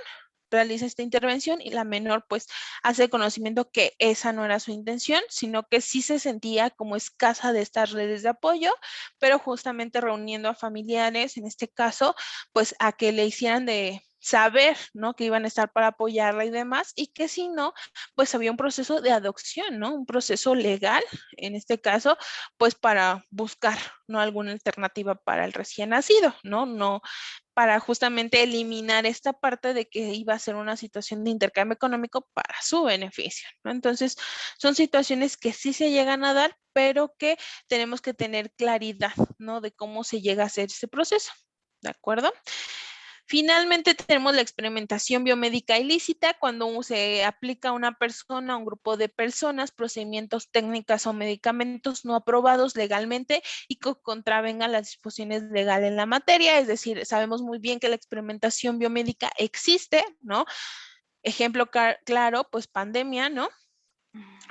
Speaker 1: realiza esta intervención y la menor pues hace conocimiento que esa no era su intención, sino que sí se sentía como escasa de estas redes de apoyo, pero justamente reuniendo a familiares, en este caso, pues a que le hicieran de saber, ¿no? Que iban a estar para apoyarla y demás, y que si no, pues había un proceso de adopción, ¿no? Un proceso legal, en este caso, pues para buscar, ¿no? Alguna alternativa para el recién nacido, ¿no? No para justamente eliminar esta parte de que iba a ser una situación de intercambio económico para su beneficio, ¿no? Entonces, son situaciones que sí se llegan a dar, pero que tenemos que tener claridad, ¿no? De cómo se llega a hacer ese proceso, ¿de acuerdo? Finalmente tenemos la experimentación biomédica ilícita cuando se aplica a una persona, a un grupo de personas, procedimientos, técnicas o medicamentos no aprobados legalmente y que contravengan las disposiciones legales en la materia. Es decir, sabemos muy bien que la experimentación biomédica existe, ¿no? Ejemplo claro, pues pandemia, ¿no?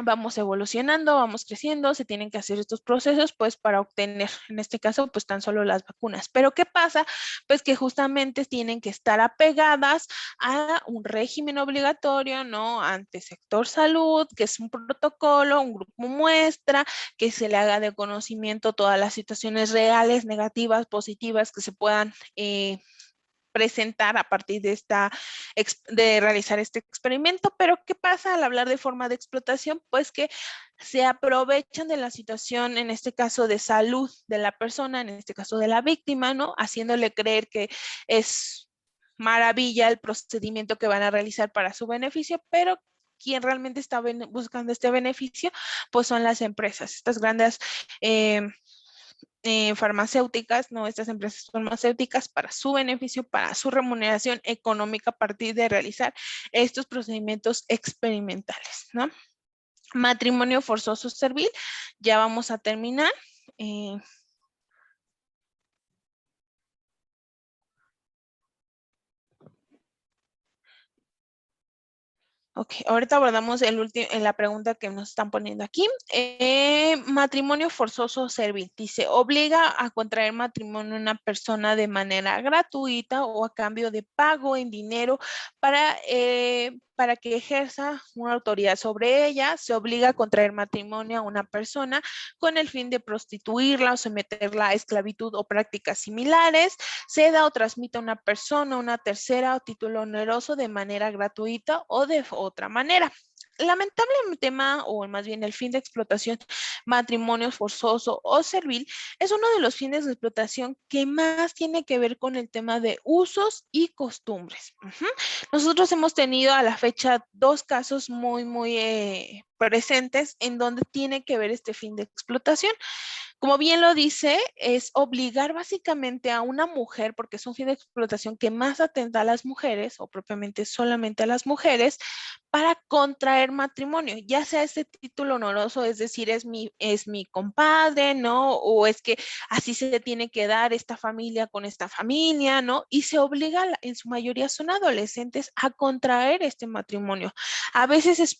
Speaker 1: Vamos evolucionando, vamos creciendo, se tienen que hacer estos procesos pues para obtener, en este caso, pues tan solo las vacunas. Pero ¿qué pasa? Pues que justamente tienen que estar apegadas a un régimen obligatorio, ¿no? Ante sector salud, que es un protocolo, un grupo muestra, que se le haga de conocimiento todas las situaciones reales, negativas, positivas que se puedan presentar a partir de realizar este experimento. Pero ¿qué pasa al hablar de forma de explotación? Pues que se aprovechan de la situación, en este caso de salud de la persona, en este caso de la víctima, ¿no? Haciéndole creer que es maravilla el procedimiento que van a realizar para su beneficio, pero quien realmente está buscando este beneficio, pues son las empresas, estas grandes farmacéuticas, ¿no? Estas empresas farmacéuticas para su beneficio, para su remuneración económica a partir de realizar estos procedimientos experimentales, ¿no? Matrimonio forzoso servil, ya vamos a terminar. Ok, ahorita abordamos la pregunta que nos están poniendo aquí. Matrimonio forzoso servil. Dice, obliga a contraer matrimonio a una persona de manera gratuita o a cambio de pago en dinero para que ejerza una autoridad sobre ella. Se obliga a contraer matrimonio a una persona con el fin de prostituirla o someterla a esclavitud o prácticas similares. Se da o transmite a una persona, una tercera o título oneroso de manera gratuita o de otra manera. Lamentable tema, o más bien el fin de explotación, matrimonio forzoso o servil, es uno de los fines de explotación que más tiene que ver con el tema de usos y costumbres. Nosotros hemos tenido a la fecha 2 casos muy presentes en donde tiene que ver este fin de explotación. Como bien lo dice, es obligar básicamente a una mujer, porque es un fin de explotación que más atenta a las mujeres, o propiamente solamente a las mujeres, para contraer matrimonio, ya sea este título honoroso, es decir, es mi compadre, ¿no? O es que así se tiene que dar esta familia con esta familia, ¿no? Y se obliga, en su mayoría son adolescentes, a contraer este matrimonio. A veces es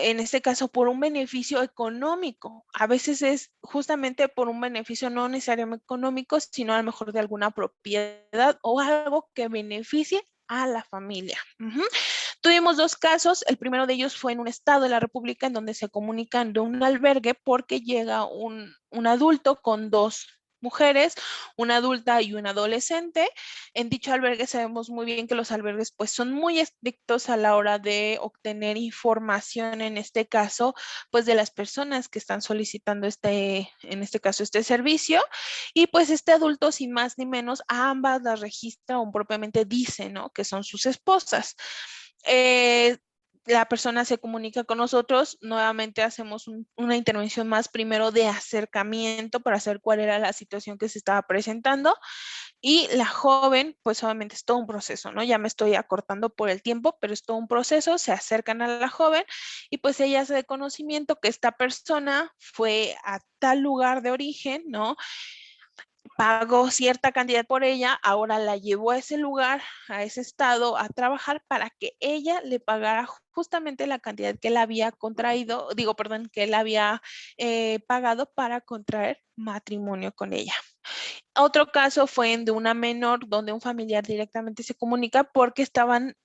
Speaker 1: en este caso, por un beneficio económico. A veces es justamente por un beneficio no necesariamente económico, sino a lo mejor de alguna propiedad o algo que beneficie a la familia. Tuvimos 2 casos. El primero de ellos fue en un estado de la República en donde se comunican de un albergue porque llega un adulto con 2 mujeres, una adulta y un adolescente. En dicho albergue sabemos muy bien que los albergues pues son muy estrictos a la hora de obtener información, en este caso, pues de las personas que están solicitando en este caso, este servicio. Y pues este adulto, sin más ni menos, a ambas las registra o propiamente dice, ¿no? Que son sus esposas. La persona se comunica con nosotros, nuevamente hacemos una intervención más primero de acercamiento para saber cuál era la situación que se estaba presentando, y la joven, pues obviamente es todo un proceso, ¿no? Ya me estoy acortando por el tiempo, pero es todo un proceso, se acercan a la joven y pues ella hace de conocimiento que esta persona fue a tal lugar de origen, ¿no? Pagó cierta cantidad por ella, ahora la llevó a ese lugar, a ese estado, a trabajar para que ella le pagara justamente la cantidad que él había contraído, que él había pagado para contraer matrimonio con ella. Otro caso fue de una menor donde un familiar directamente se comunica porque estaban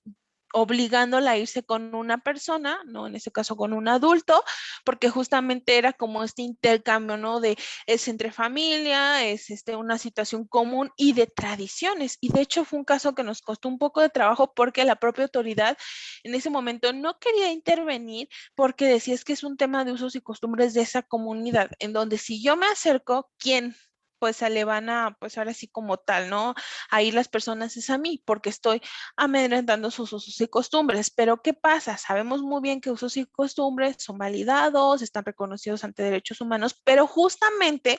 Speaker 1: obligándola a irse con una persona, ¿no? En este caso con un adulto, porque justamente era como este intercambio, ¿no? Es entre familia, es una situación común y de tradiciones. Y de hecho fue un caso que nos costó un poco de trabajo porque la propia autoridad en ese momento no quería intervenir porque decía es que es un tema de usos y costumbres de esa comunidad, en donde si yo me acerco, ¿quién? Pues se le van a, pues ahora sí como tal, ¿no? Ahí las personas es a mí, porque estoy amedrentando sus usos y costumbres. Pero ¿qué pasa? Sabemos muy bien que usos y costumbres son validados, están reconocidos ante derechos humanos, pero justamente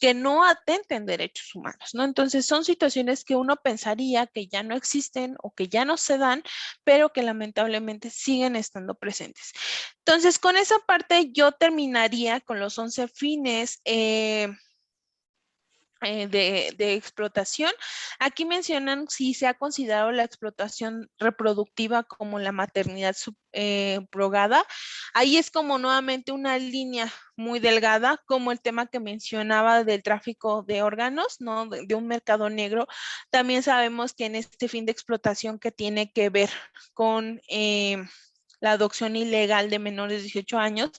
Speaker 1: que no atenten derechos humanos, ¿no? Entonces son situaciones que uno pensaría que ya no existen o que ya no se dan, pero que lamentablemente siguen estando presentes. Entonces, con esa parte yo terminaría con los 11 fines de explotación. Aquí mencionan si se ha considerado la explotación reproductiva como la maternidad subrogada. Ahí es como nuevamente una línea muy delgada, como el tema que mencionaba del tráfico de órganos, ¿no? De un mercado negro. También sabemos que en este fin de explotación que tiene que ver con la adopción ilegal de menores de 18 años,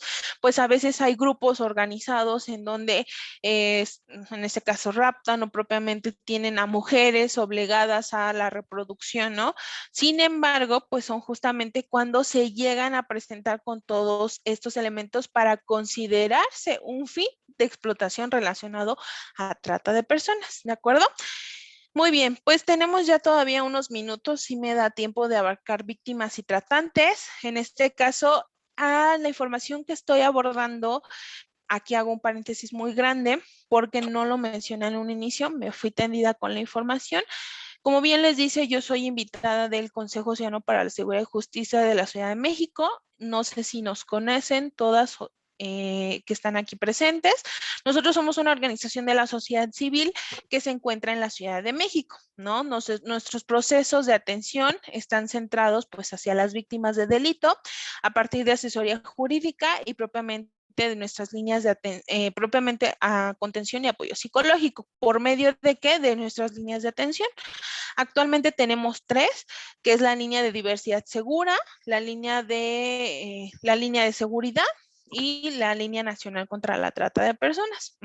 Speaker 1: pues a veces hay grupos organizados en donde, en este caso, raptan o propiamente tienen a mujeres obligadas a la reproducción, ¿no? Sin embargo, pues son justamente cuando se llegan a presentar con todos estos elementos para considerarse un fin de explotación relacionado a trata de personas, ¿de acuerdo? Muy bien, pues tenemos ya todavía unos minutos, si me da tiempo de abarcar víctimas y tratantes. En este caso, a la información que estoy abordando, aquí hago un paréntesis muy grande porque no lo mencioné en un inicio, me fui tendida con la información. Como bien les dice, yo soy invitada del Consejo Ciudadano para la Seguridad y Justicia de la Ciudad de México. No sé si nos conocen todas que están aquí presentes. Nosotros somos una organización de la sociedad civil que se encuentra en la Ciudad de México, ¿no? Nuestros procesos de atención están centrados pues hacia las víctimas de delito a partir de asesoría jurídica y propiamente de nuestras líneas de propiamente a contención y apoyo psicológico. ¿Por medio de qué? De nuestras líneas de atención. Actualmente tenemos 3, que es la línea de diversidad segura, la línea de seguridad y la línea nacional contra la trata de personas.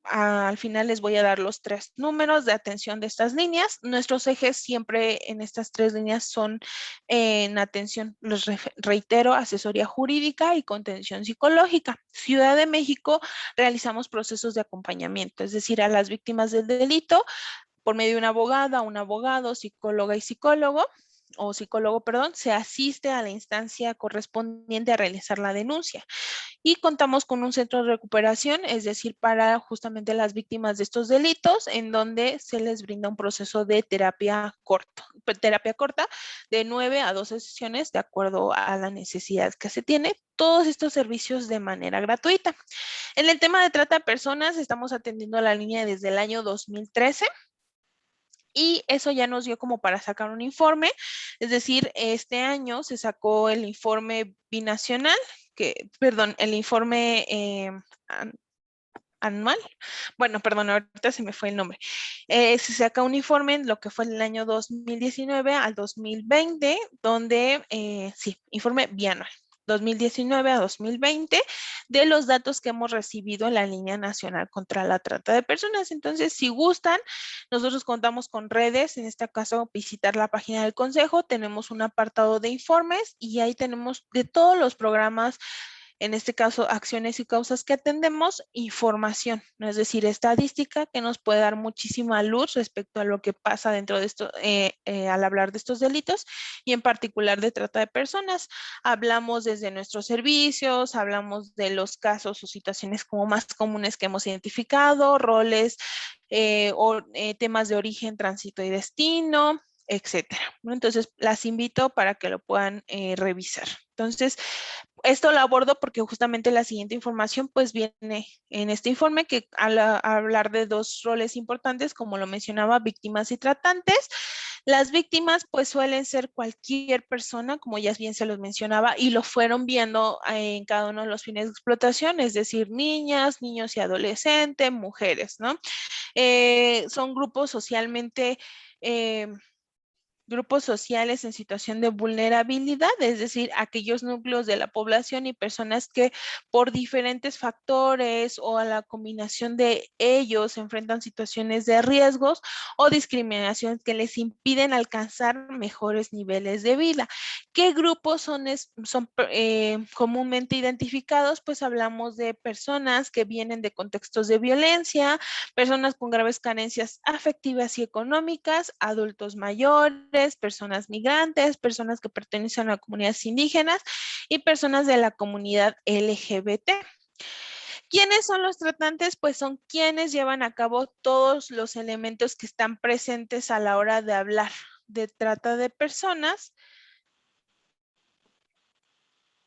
Speaker 1: Al final les voy a dar los 3 números de atención de estas líneas. Nuestros ejes siempre en estas 3 líneas son en atención, los reitero, asesoría jurídica y contención psicológica. Ciudad de México realizamos procesos de acompañamiento, es decir, a las víctimas del delito por medio de una abogada, un abogado, psicóloga y psicólogo, o psicólogo, perdón, se asiste a la instancia correspondiente a realizar la denuncia. Y contamos con un centro de recuperación, es decir, para justamente las víctimas de estos delitos, en donde se les brinda un proceso de terapia corta de 9 a 12 sesiones, de acuerdo a la necesidad que se tiene. Todos estos servicios de manera gratuita. En el tema de trata de personas, estamos atendiendo la línea desde el año 2013. Y eso ya nos dio como para sacar un informe, es decir, este año se sacó el informe binacional, el informe anual. Bueno, perdón, ahorita se me fue el nombre. Se saca un informe en lo que fue el año 2019 al 2020, donde, sí, informe bianual. 2019 a 2020, de los datos que hemos recibido en la línea nacional contra la trata de personas. Entonces, si gustan, nosotros contamos con redes, en este caso, visitar la página del Consejo, tenemos un apartado de informes y ahí tenemos de todos los programas, en este caso, acciones y causas que atendemos, información, ¿no? Es decir, estadística que nos puede dar muchísima luz respecto a lo que pasa dentro de esto, al hablar de estos delitos y en particular de trata de personas. Hablamos desde nuestros servicios, hablamos de los casos o situaciones como más comunes que hemos identificado, roles o temas de origen, tránsito y destino, etcétera. Entonces, las invito para que lo puedan revisar. Entonces, esto lo abordo porque justamente la siguiente información pues viene en este informe que al hablar de 2 roles importantes, como lo mencionaba, víctimas y tratantes. Las víctimas pues suelen ser cualquier persona, como ya bien se los mencionaba, y lo fueron viendo en cada uno de los fines de explotación, es decir, niñas, niños y adolescentes, mujeres, ¿no? Son grupos socialmente grupos sociales en situación de vulnerabilidad, es decir, aquellos núcleos de la población y personas que por diferentes factores o a la combinación de ellos enfrentan situaciones de riesgos o discriminación que les impiden alcanzar mejores niveles de vida. ¿Qué grupos son comúnmente identificados? Pues hablamos de personas que vienen de contextos de violencia, personas con graves carencias afectivas y económicas, adultos mayores, personas migrantes, personas que pertenecen a comunidades indígenas y personas de la comunidad LGBT. ¿Quiénes son los tratantes? Pues son quienes llevan a cabo todos los elementos que están presentes a la hora de hablar de trata de personas.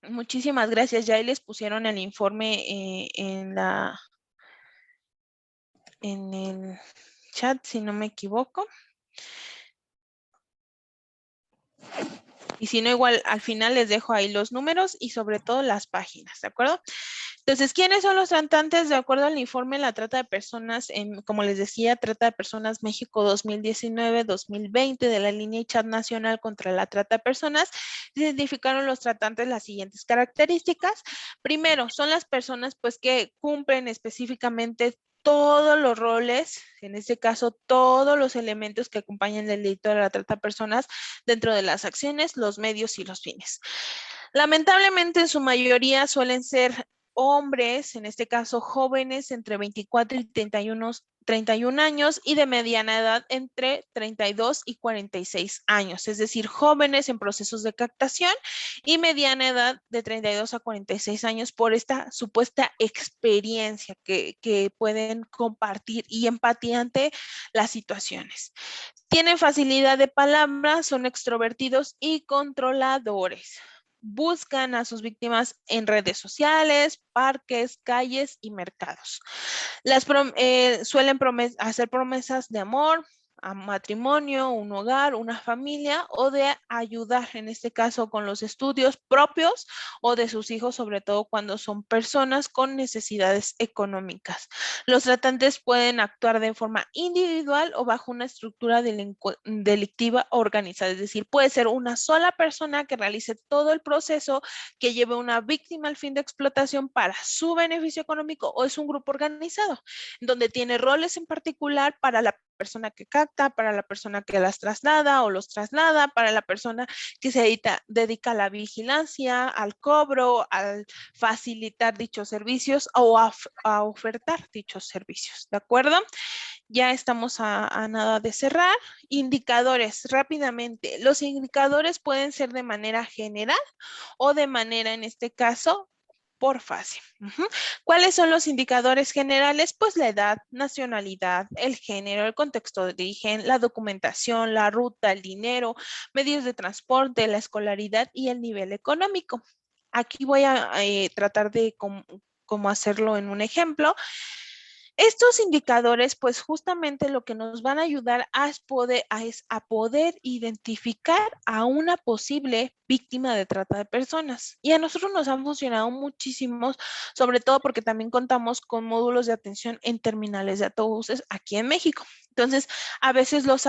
Speaker 1: Muchísimas gracias. Ya ahí les pusieron el informe en el chat, si no me equivoco. Y si no, igual al final les dejo ahí los números y sobre todo las páginas, ¿de acuerdo? Entonces, ¿quiénes son los tratantes? De acuerdo al informe, la trata de personas, como les decía, Trata de Personas México 2019-2020 de la línea y chat nacional contra la trata de personas, identificaron los tratantes las siguientes características. Primero, son las personas pues que cumplen específicamente todos los roles, en este caso, todos los elementos que acompañan el delito de la trata de personas dentro de las acciones, los medios y los fines. Lamentablemente, en su mayoría suelen ser hombres, en este caso jóvenes entre 24 y 31 años y de mediana edad entre 32 y 46 años, es decir, jóvenes en procesos de captación y mediana edad de 32 a 46 años por esta supuesta experiencia que pueden compartir y empatía ante las situaciones. Tienen facilidad de palabra, son extrovertidos y controladores. Buscan a sus víctimas en redes sociales, parques, calles y mercados. Suelen hacer promesas de amor, a matrimonio, un hogar, una familia o de ayudar, en este caso con los estudios propios o de sus hijos, sobre todo cuando son personas con necesidades económicas. Los tratantes pueden actuar de forma individual o bajo una estructura delictiva organizada, es decir, puede ser una sola persona que realice todo el proceso, que lleve una víctima al fin de explotación para su beneficio económico, o es un grupo organizado donde tiene roles en particular para la persona que capta, para la persona que las traslada o los traslada, para la persona que se dedica a la vigilancia, al cobro, al facilitar dichos servicios o a ofertar dichos servicios, ¿de acuerdo? Ya estamos a nada de cerrar. Indicadores, rápidamente. Los indicadores pueden ser de manera general o de manera, en este caso, por fase. ¿Cuáles son los indicadores generales? Pues la edad, nacionalidad, el género, el contexto de origen, la documentación, la ruta, el dinero, medios de transporte, la escolaridad y el nivel económico. Aquí voy a tratar de cómo hacerlo en un ejemplo. Estos indicadores, pues justamente lo que nos van a ayudar es a poder identificar a una posible víctima de trata de personas. Y a nosotros nos han funcionado muchísimos, sobre todo porque también contamos con módulos de atención en terminales de autobuses aquí en México. Entonces, a veces los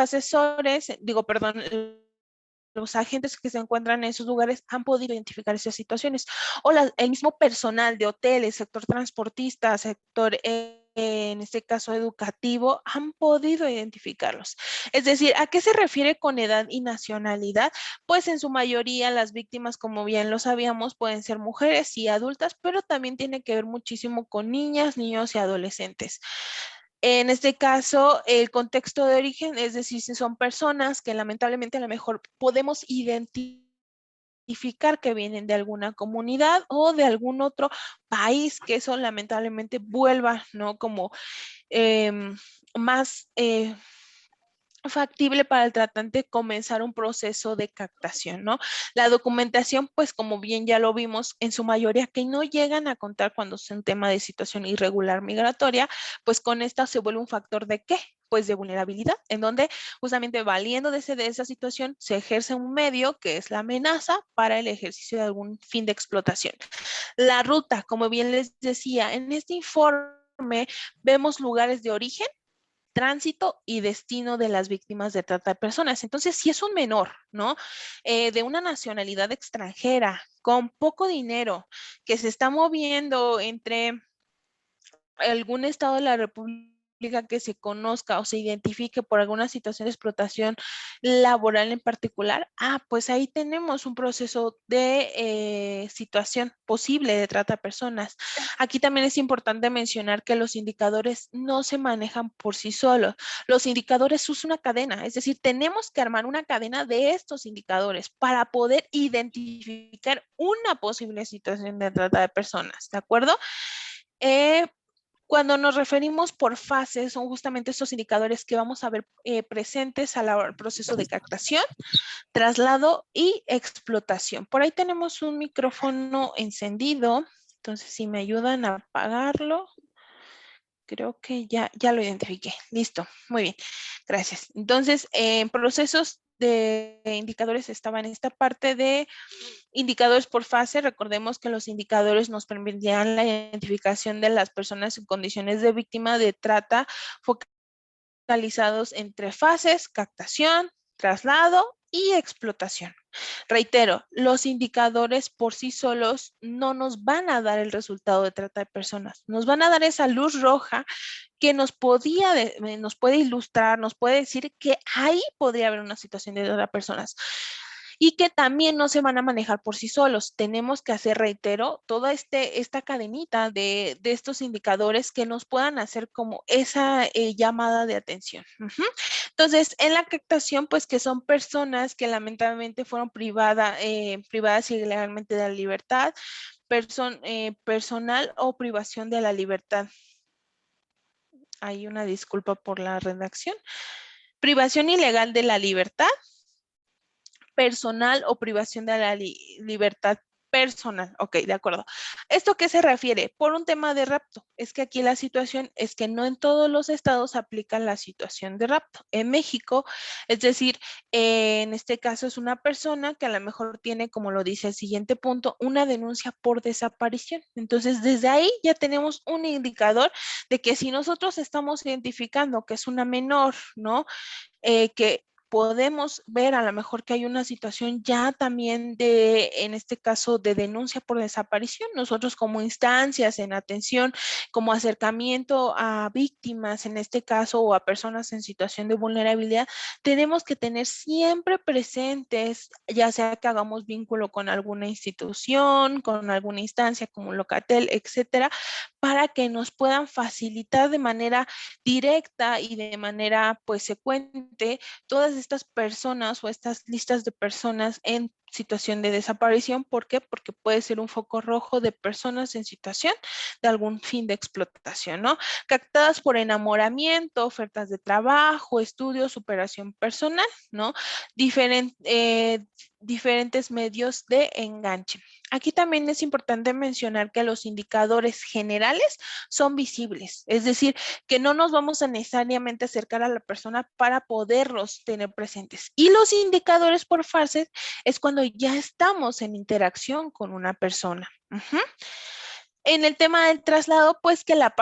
Speaker 1: los agentes que se encuentran en esos lugares han podido identificar esas situaciones. O el mismo personal de hoteles, sector transportista, sector, en este caso educativo, han podido identificarlos. Es decir, ¿a qué se refiere con edad y nacionalidad? Pues en su mayoría las víctimas, como bien lo sabíamos, pueden ser mujeres y adultas, pero también tiene que ver muchísimo con niñas, niños y adolescentes. En este caso, el contexto de origen, es decir, si son personas que lamentablemente a lo mejor podemos identificar que vienen de alguna comunidad o de algún otro país, que eso lamentablemente vuelva, ¿no? Como más factible para el tratante comenzar un proceso de captación, ¿no? La documentación, pues como bien ya lo vimos, en su mayoría que no llegan a contar cuando es un tema de situación irregular migratoria, pues con esta se vuelve un factor de ¿qué? Pues de vulnerabilidad, en donde justamente valiendo de esa situación se ejerce un medio que es la amenaza para el ejercicio de algún fin de explotación. La ruta, como bien les decía, en este informe vemos lugares de origen, tránsito y destino de las víctimas de trata de personas. Entonces, si es un menor, ¿no? De una nacionalidad extranjera, con poco dinero, que se está moviendo entre algún estado de la República que se conozca o se identifique por alguna situación de explotación laboral en particular, pues ahí tenemos un proceso de situación posible de trata de personas. Aquí también es importante mencionar que los indicadores no se manejan por sí solos. Los indicadores son una cadena, es decir, tenemos que armar una cadena de estos indicadores para poder identificar una posible situación de trata de personas, ¿de acuerdo? Cuando nos referimos por fases, son justamente estos indicadores que vamos a ver presentes al proceso de captación, traslado y explotación. Por ahí tenemos un micrófono encendido, entonces si me ayudan a apagarlo, creo que ya lo identifiqué. Listo, muy bien, gracias. Entonces, en procesos de indicadores estaba en esta parte de indicadores por fase. Recordemos que los indicadores nos permitían la identificación de las personas en condiciones de víctima de trata focalizados entre fases, captación, traslado y explotación. Reitero, los indicadores por sí solos no nos van a dar el resultado de trata de personas, nos van a dar esa luz roja que nos puede ilustrar, nos puede decir que ahí podría haber una situación de trata de personas. y que también no se van a manejar por sí solos. Tenemos que hacer, reitero, toda esta cadenita de estos indicadores que nos puedan hacer como esa llamada de atención. Entonces, en la captación, pues que son personas que lamentablemente fueron privadas ilegalmente de la libertad, personal o privación de la libertad. Hay una disculpa por la redacción. Privación ilegal de la libertad, personal o privación de la libertad personal. Ok, de acuerdo. ¿Esto qué se refiere? Por un tema de rapto. Es que aquí la situación es que no en todos los estados aplica la situación de rapto. En México, es decir, en este caso es una persona que a lo mejor tiene, como lo dice el siguiente punto, una denuncia por desaparición. Entonces, desde ahí ya tenemos un indicador de que si nosotros estamos identificando que es una menor, ¿no? Que podemos ver a lo mejor que hay una situación ya también en este caso, de denuncia por desaparición. Nosotros como instancias en atención, como acercamiento a víctimas, en este caso, o a personas en situación de vulnerabilidad, tenemos que tener siempre presentes, ya sea que hagamos vínculo con alguna institución, con alguna instancia como Locatel, etcétera, para que nos puedan facilitar de manera directa y de manera pues secuente todas estas personas o estas listas de personas en situación de desaparición. ¿Por qué? Porque puede ser un foco rojo de personas en situación de algún fin de explotación, ¿no? Captadas por enamoramiento, ofertas de trabajo, estudios, superación personal, ¿no? Diferentes medios de enganche. Aquí también es importante mencionar que los indicadores generales son visibles, es decir, que no nos vamos a necesariamente acercar a la persona para poderlos tener presentes. Y los indicadores por fases es cuando ya estamos en interacción con una persona. En el tema del traslado, pues que la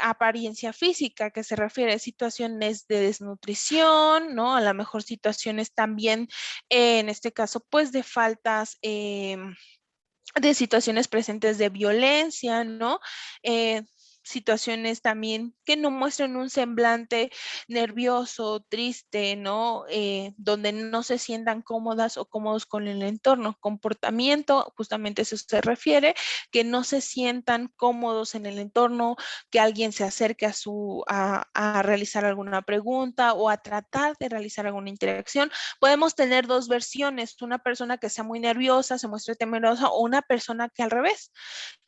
Speaker 1: apariencia física, que se refiere a situaciones de desnutrición, ¿no? A lo mejor situaciones también, en este caso, pues de faltas, de situaciones presentes de violencia, ¿no? Situaciones también que no muestren un semblante nervioso, triste, ¿no? Donde no se sientan cómodas o cómodos con el entorno. Comportamiento, justamente eso se refiere, que no se sientan cómodos en el entorno, que alguien se acerque a realizar alguna pregunta o a tratar de realizar alguna interacción. Podemos tener dos versiones, una persona que sea muy nerviosa, se muestre temerosa, o una persona que al revés,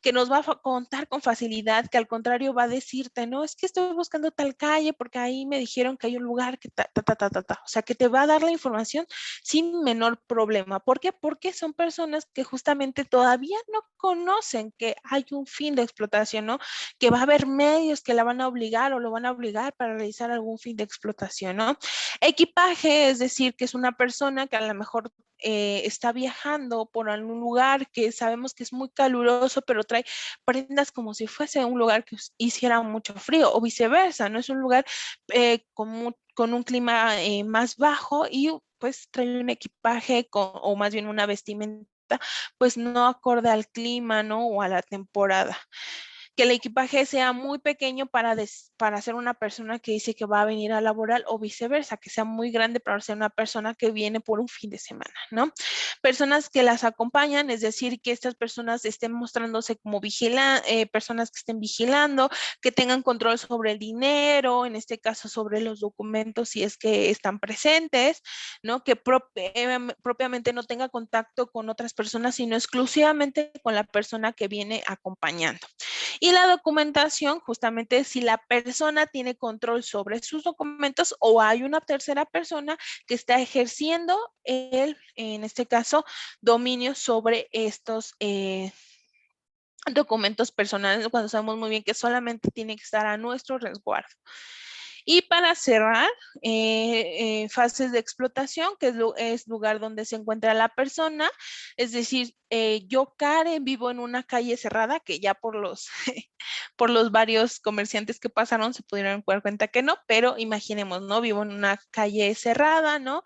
Speaker 1: que nos va a contar con facilidad, que al contrario va a decirte, no, es que estoy buscando tal calle porque ahí me dijeron que hay un lugar que o sea, que te va a dar la información sin menor problema. ¿Por qué? Porque son personas que justamente todavía no conocen que hay un fin de explotación, ¿no? Que va a haber medios que la van a obligar o lo van a obligar para realizar algún fin de explotación, ¿no? Equipaje, es decir, que es una persona que a lo mejor está viajando por algún lugar que sabemos que es muy caluroso, pero trae prendas como si fuese un lugar que hiciera mucho frío, o viceversa, no es un lugar con un clima más bajo y pues trae un equipaje o más bien una vestimenta pues no acorde al clima, ¿no? O a la temporada. Que el equipaje sea muy pequeño para ser una persona que dice que va a venir a laboral, o viceversa, que sea muy grande para ser una persona que viene por un fin de semana, ¿no? Personas que las acompañan, es decir, que estas personas estén mostrándose como personas que estén vigilando, que tengan control sobre el dinero, en este caso sobre los documentos si es que están presentes, ¿no? Que propiamente no tenga contacto con otras personas, sino exclusivamente con la persona que viene acompañando. Y la documentación, justamente si la persona tiene control sobre sus documentos o hay una tercera persona que está ejerciendo en este caso, dominio sobre estos documentos personales, cuando sabemos muy bien que solamente tiene que estar a nuestro resguardo. Y para cerrar, fases de explotación, que es lugar donde se encuentra la persona, es decir, yo, Karen, vivo en una calle cerrada, que ya por los, por los varios comerciantes que pasaron se pudieron dar cuenta que no, pero imaginemos, ¿no? Vivo en una calle cerrada, ¿no?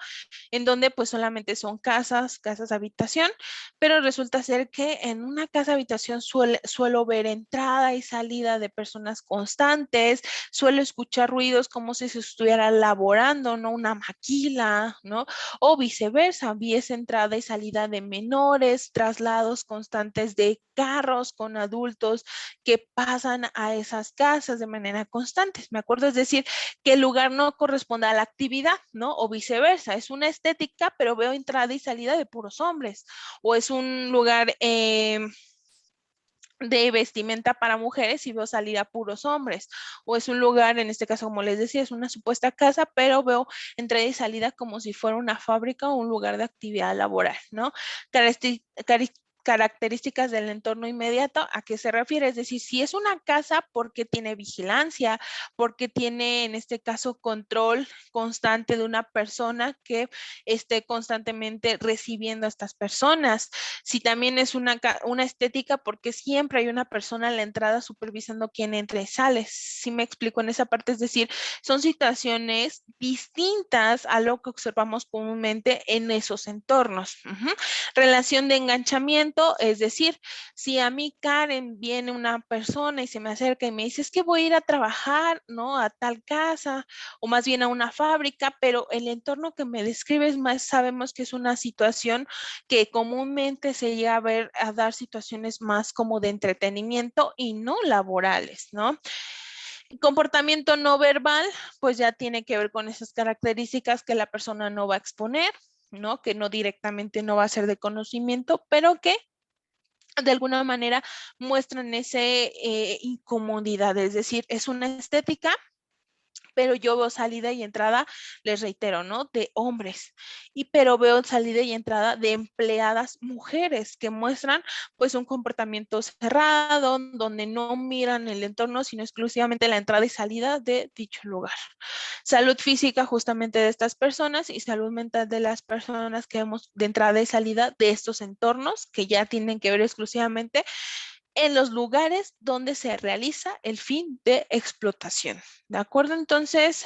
Speaker 1: En donde pues solamente son casas habitación, pero resulta ser que en una casa habitación suelo ver entrada y salida de personas constantes, suelo escuchar ruidos como si se estuviera laborando, ¿no? Una maquila, ¿no? O viceversa, vías entrada y salida de menores, traslados constantes de carros con adultos que pasan a esas casas de manera constante. Me acuerdo, es decir, que el lugar no corresponde a la actividad, ¿no? O viceversa, es una estética, pero veo entrada y salida de puros hombres. O es un lugar de vestimenta para mujeres y veo salir a puros hombres. O es un lugar, en este caso, como les decía, es una supuesta casa, pero veo entrada y salida como si fuera una fábrica o un lugar de actividad laboral, ¿no? Características del entorno inmediato, ¿a qué se refiere? Es decir, si es una casa, ¿por qué tiene vigilancia? ¿Por qué tiene, en este caso, control constante de una persona que esté constantemente recibiendo a estas personas? Si también es una estética, porque siempre hay una persona en la entrada supervisando quién entra y sale. Si me explico en esa parte, es decir, son situaciones distintas a lo que observamos comúnmente en esos entornos. Relación de enganchamiento, es decir, si a mí, Karen, viene una persona y se me acerca y me dice, es que voy a ir a trabajar, ¿no? A tal casa, o más bien a una fábrica, pero el entorno que me describes más sabemos que es una situación que comúnmente se llega a dar situaciones más como de entretenimiento y no laborales, ¿no? Comportamiento no verbal, pues ya tiene que ver con esas características que la persona no va a exponer, ¿no? Que no directamente no va a ser de conocimiento, pero que de alguna manera muestran esa incomodidad, es decir, es una estética, pero yo veo salida y entrada, les reitero, ¿no? De hombres, pero veo salida y entrada de empleadas mujeres que muestran pues un comportamiento cerrado, donde no miran el entorno, sino exclusivamente la entrada y salida de dicho lugar. Salud física justamente de estas personas y salud mental de las personas que vemos de entrada y salida de estos entornos que ya tienen que ver exclusivamente en los lugares donde se realiza el fin de explotación. ¿De acuerdo? Entonces,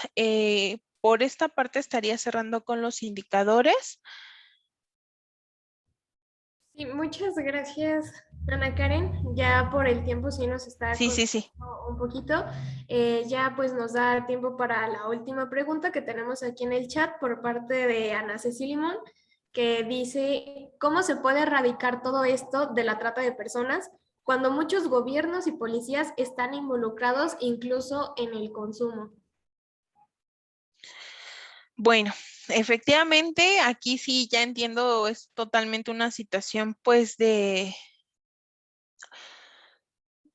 Speaker 1: por esta parte estaría cerrando con los indicadores.
Speaker 3: Sí, muchas gracias, Ana Karen. Ya por el tiempo sí nos está
Speaker 1: Sí.
Speaker 3: consumiendo un poquito. Ya pues nos da tiempo para la última pregunta que tenemos aquí en el chat por parte de Ana Ceci Limón, que dice, ¿cómo se puede erradicar todo esto de la trata de personas cuando muchos gobiernos y policías están involucrados incluso en el consumo?
Speaker 1: Bueno, efectivamente, aquí sí ya entiendo, es totalmente una situación pues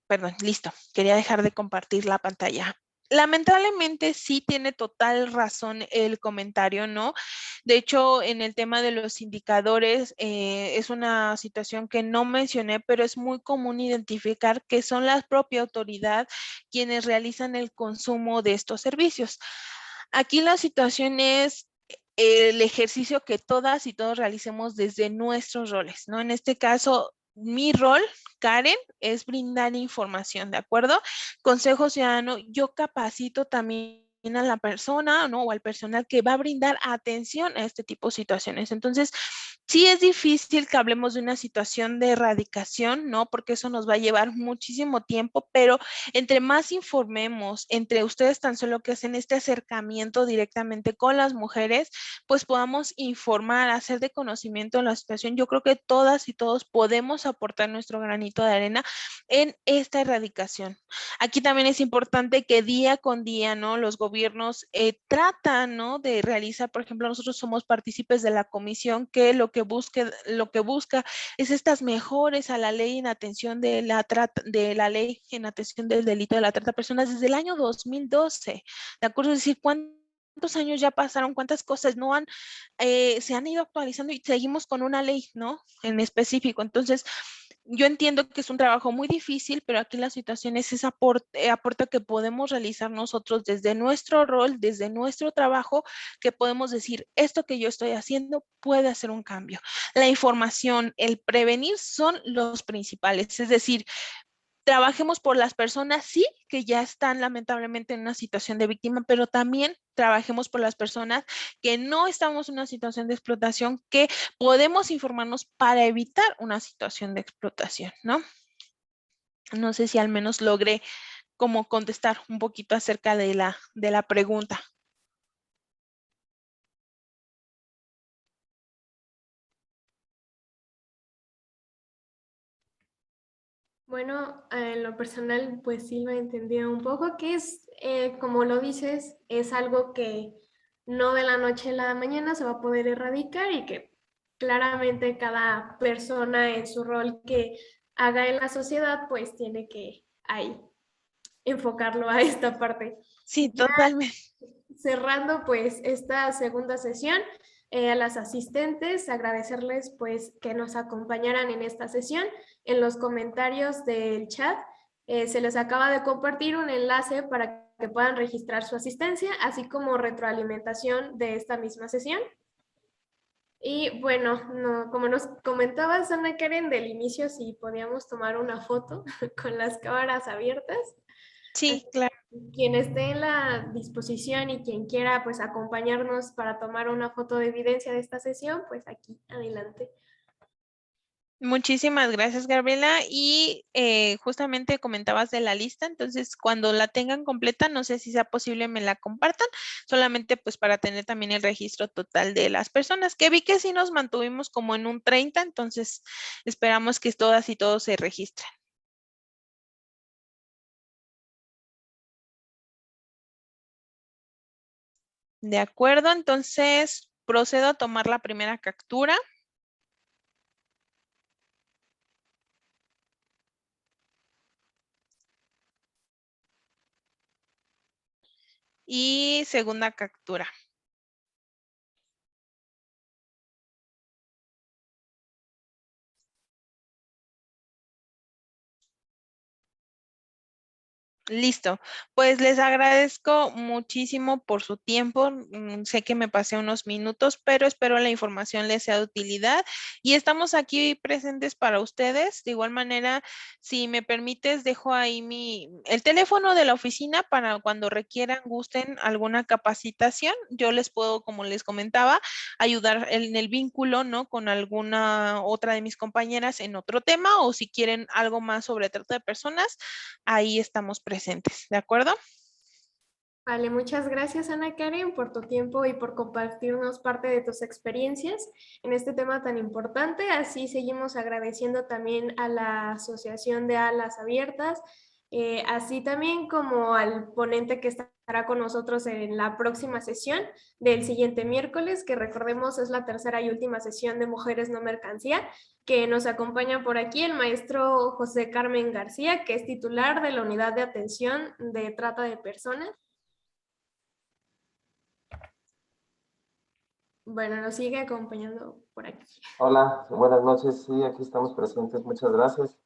Speaker 1: perdón, listo, quería dejar de compartir la pantalla. Lamentablemente sí tiene total razón el comentario, ¿no? De hecho, en el tema de los indicadores, es una situación que no mencioné, pero es muy común identificar que son la propia autoridad quienes realizan el consumo de estos servicios. Aquí la situación es el ejercicio que todas y todos realicemos desde nuestros roles, ¿no? En este caso, mi rol, Karen, es brindar información, ¿de acuerdo? Consejo Ciudadano, yo capacito también a la persona, ¿no? O al personal que va a brindar atención a este tipo de situaciones. Entonces, sí es difícil que hablemos de una situación de erradicación, ¿no? Porque eso nos va a llevar muchísimo tiempo, pero entre más informemos, entre ustedes tan solo que hacen este acercamiento directamente con las mujeres, pues podamos informar, hacer de conocimiento de la situación. Yo creo que todas y todos podemos aportar nuestro granito de arena en esta erradicación. Aquí también es importante que día con día, ¿no? Los gobiernos tratan, ¿no? De realizar, por ejemplo, nosotros somos partícipes de la comisión que lo que busca es estas mejores a la ley en atención de la trata, de la ley en atención del delito de la trata de personas desde el año 2012. ¿De acuerdo? Es decir, ¿cuántos años ya pasaron? ¿Cuántas cosas no se han ido actualizando y seguimos con una ley, ¿no? En específico. Entonces, yo entiendo que es un trabajo muy difícil, pero aquí la situación es ese aporte que podemos realizar nosotros desde nuestro rol, desde nuestro trabajo, que podemos decir, esto que yo estoy haciendo puede hacer un cambio. La información, el prevenir son los principales, es decir, trabajemos por las personas, sí, que ya están lamentablemente en una situación de víctima, pero también trabajemos por las personas que no estamos en una situación de explotación, que podemos informarnos para evitar una situación de explotación, ¿no? No sé si al menos logré como contestar un poquito acerca de la pregunta.
Speaker 3: Bueno, en lo personal, pues sí lo entendí un poco, que es, como lo dices, es algo que no de la noche a la mañana se va a poder erradicar y que claramente cada persona en su rol que haga en la sociedad, pues tiene que ahí enfocarlo a esta parte.
Speaker 1: Sí,
Speaker 3: Ya
Speaker 1: totalmente.
Speaker 3: cerrando pues esta segunda sesión, a las asistentes agradecerles pues que nos acompañaran en esta sesión. En los comentarios del chat se les acaba de compartir un enlace para que puedan registrar su asistencia, así como retroalimentación de esta misma sesión. Y bueno, como nos comentabas, Ana Karen, del inicio, si podíamos tomar una foto con las cámaras abiertas.
Speaker 1: Sí, claro.
Speaker 3: Quien esté en la disposición y quien quiera pues acompañarnos para tomar una foto de evidencia de esta sesión, pues aquí, adelante.
Speaker 1: Muchísimas gracias, Gabriela. Y justamente comentabas de la lista, entonces cuando la tengan completa, no sé si sea posible me la compartan, solamente pues para tener también el registro total de las personas, que vi que sí nos mantuvimos como en un 30, entonces esperamos que todas y todos se registren. De acuerdo, entonces procedo a tomar la primera captura. Y segunda captura. Listo, pues les agradezco muchísimo por su tiempo. Sé que me pasé unos minutos, pero espero la información les sea de utilidad y estamos aquí presentes para ustedes. De igual manera, si me permites, dejo ahí el teléfono de la oficina para cuando requieran, gusten alguna capacitación. Yo les puedo, como les comentaba, ayudar en el vínculo, ¿no? Con alguna otra de mis compañeras en otro tema o si quieren algo más sobre trata de personas, ahí estamos presentes, ¿de acuerdo?
Speaker 3: Vale, muchas gracias Ana Karen por tu tiempo y por compartirnos parte de tus experiencias en este tema tan importante. Así seguimos agradeciendo también a la Asociación de Alas Abiertas, así también como al ponente que estará con nosotros en la próxima sesión del siguiente miércoles, que recordemos es la tercera y última sesión de Mujeres No Mercancía, que nos acompaña por aquí el maestro José Carmen García, que es titular de la Unidad de Atención de Trata de Personas. Bueno, nos sigue acompañando por aquí.
Speaker 6: Hola, buenas noches. Sí, aquí estamos presentes. Muchas gracias.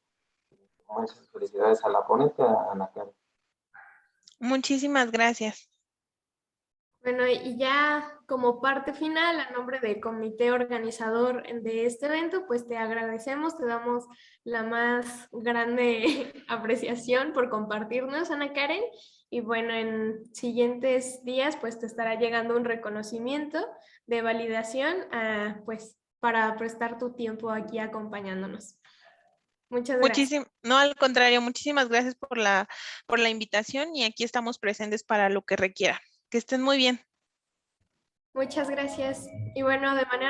Speaker 6: Muchas felicidades a la ponente, a Ana Karen.
Speaker 1: Muchísimas gracias.
Speaker 3: Bueno, y ya como parte final, a nombre del comité organizador de este evento, pues te agradecemos, te damos la más grande apreciación por compartirnos, Ana Karen. Y bueno, en siguientes días, pues te estará llegando un reconocimiento de validación, pues para prestar tu tiempo aquí acompañándonos. Muchas gracias.
Speaker 1: No, al contrario, muchísimas gracias por la invitación y aquí estamos presentes para lo que requiera. Que estén muy bien.
Speaker 3: Muchas gracias. Y bueno, de manera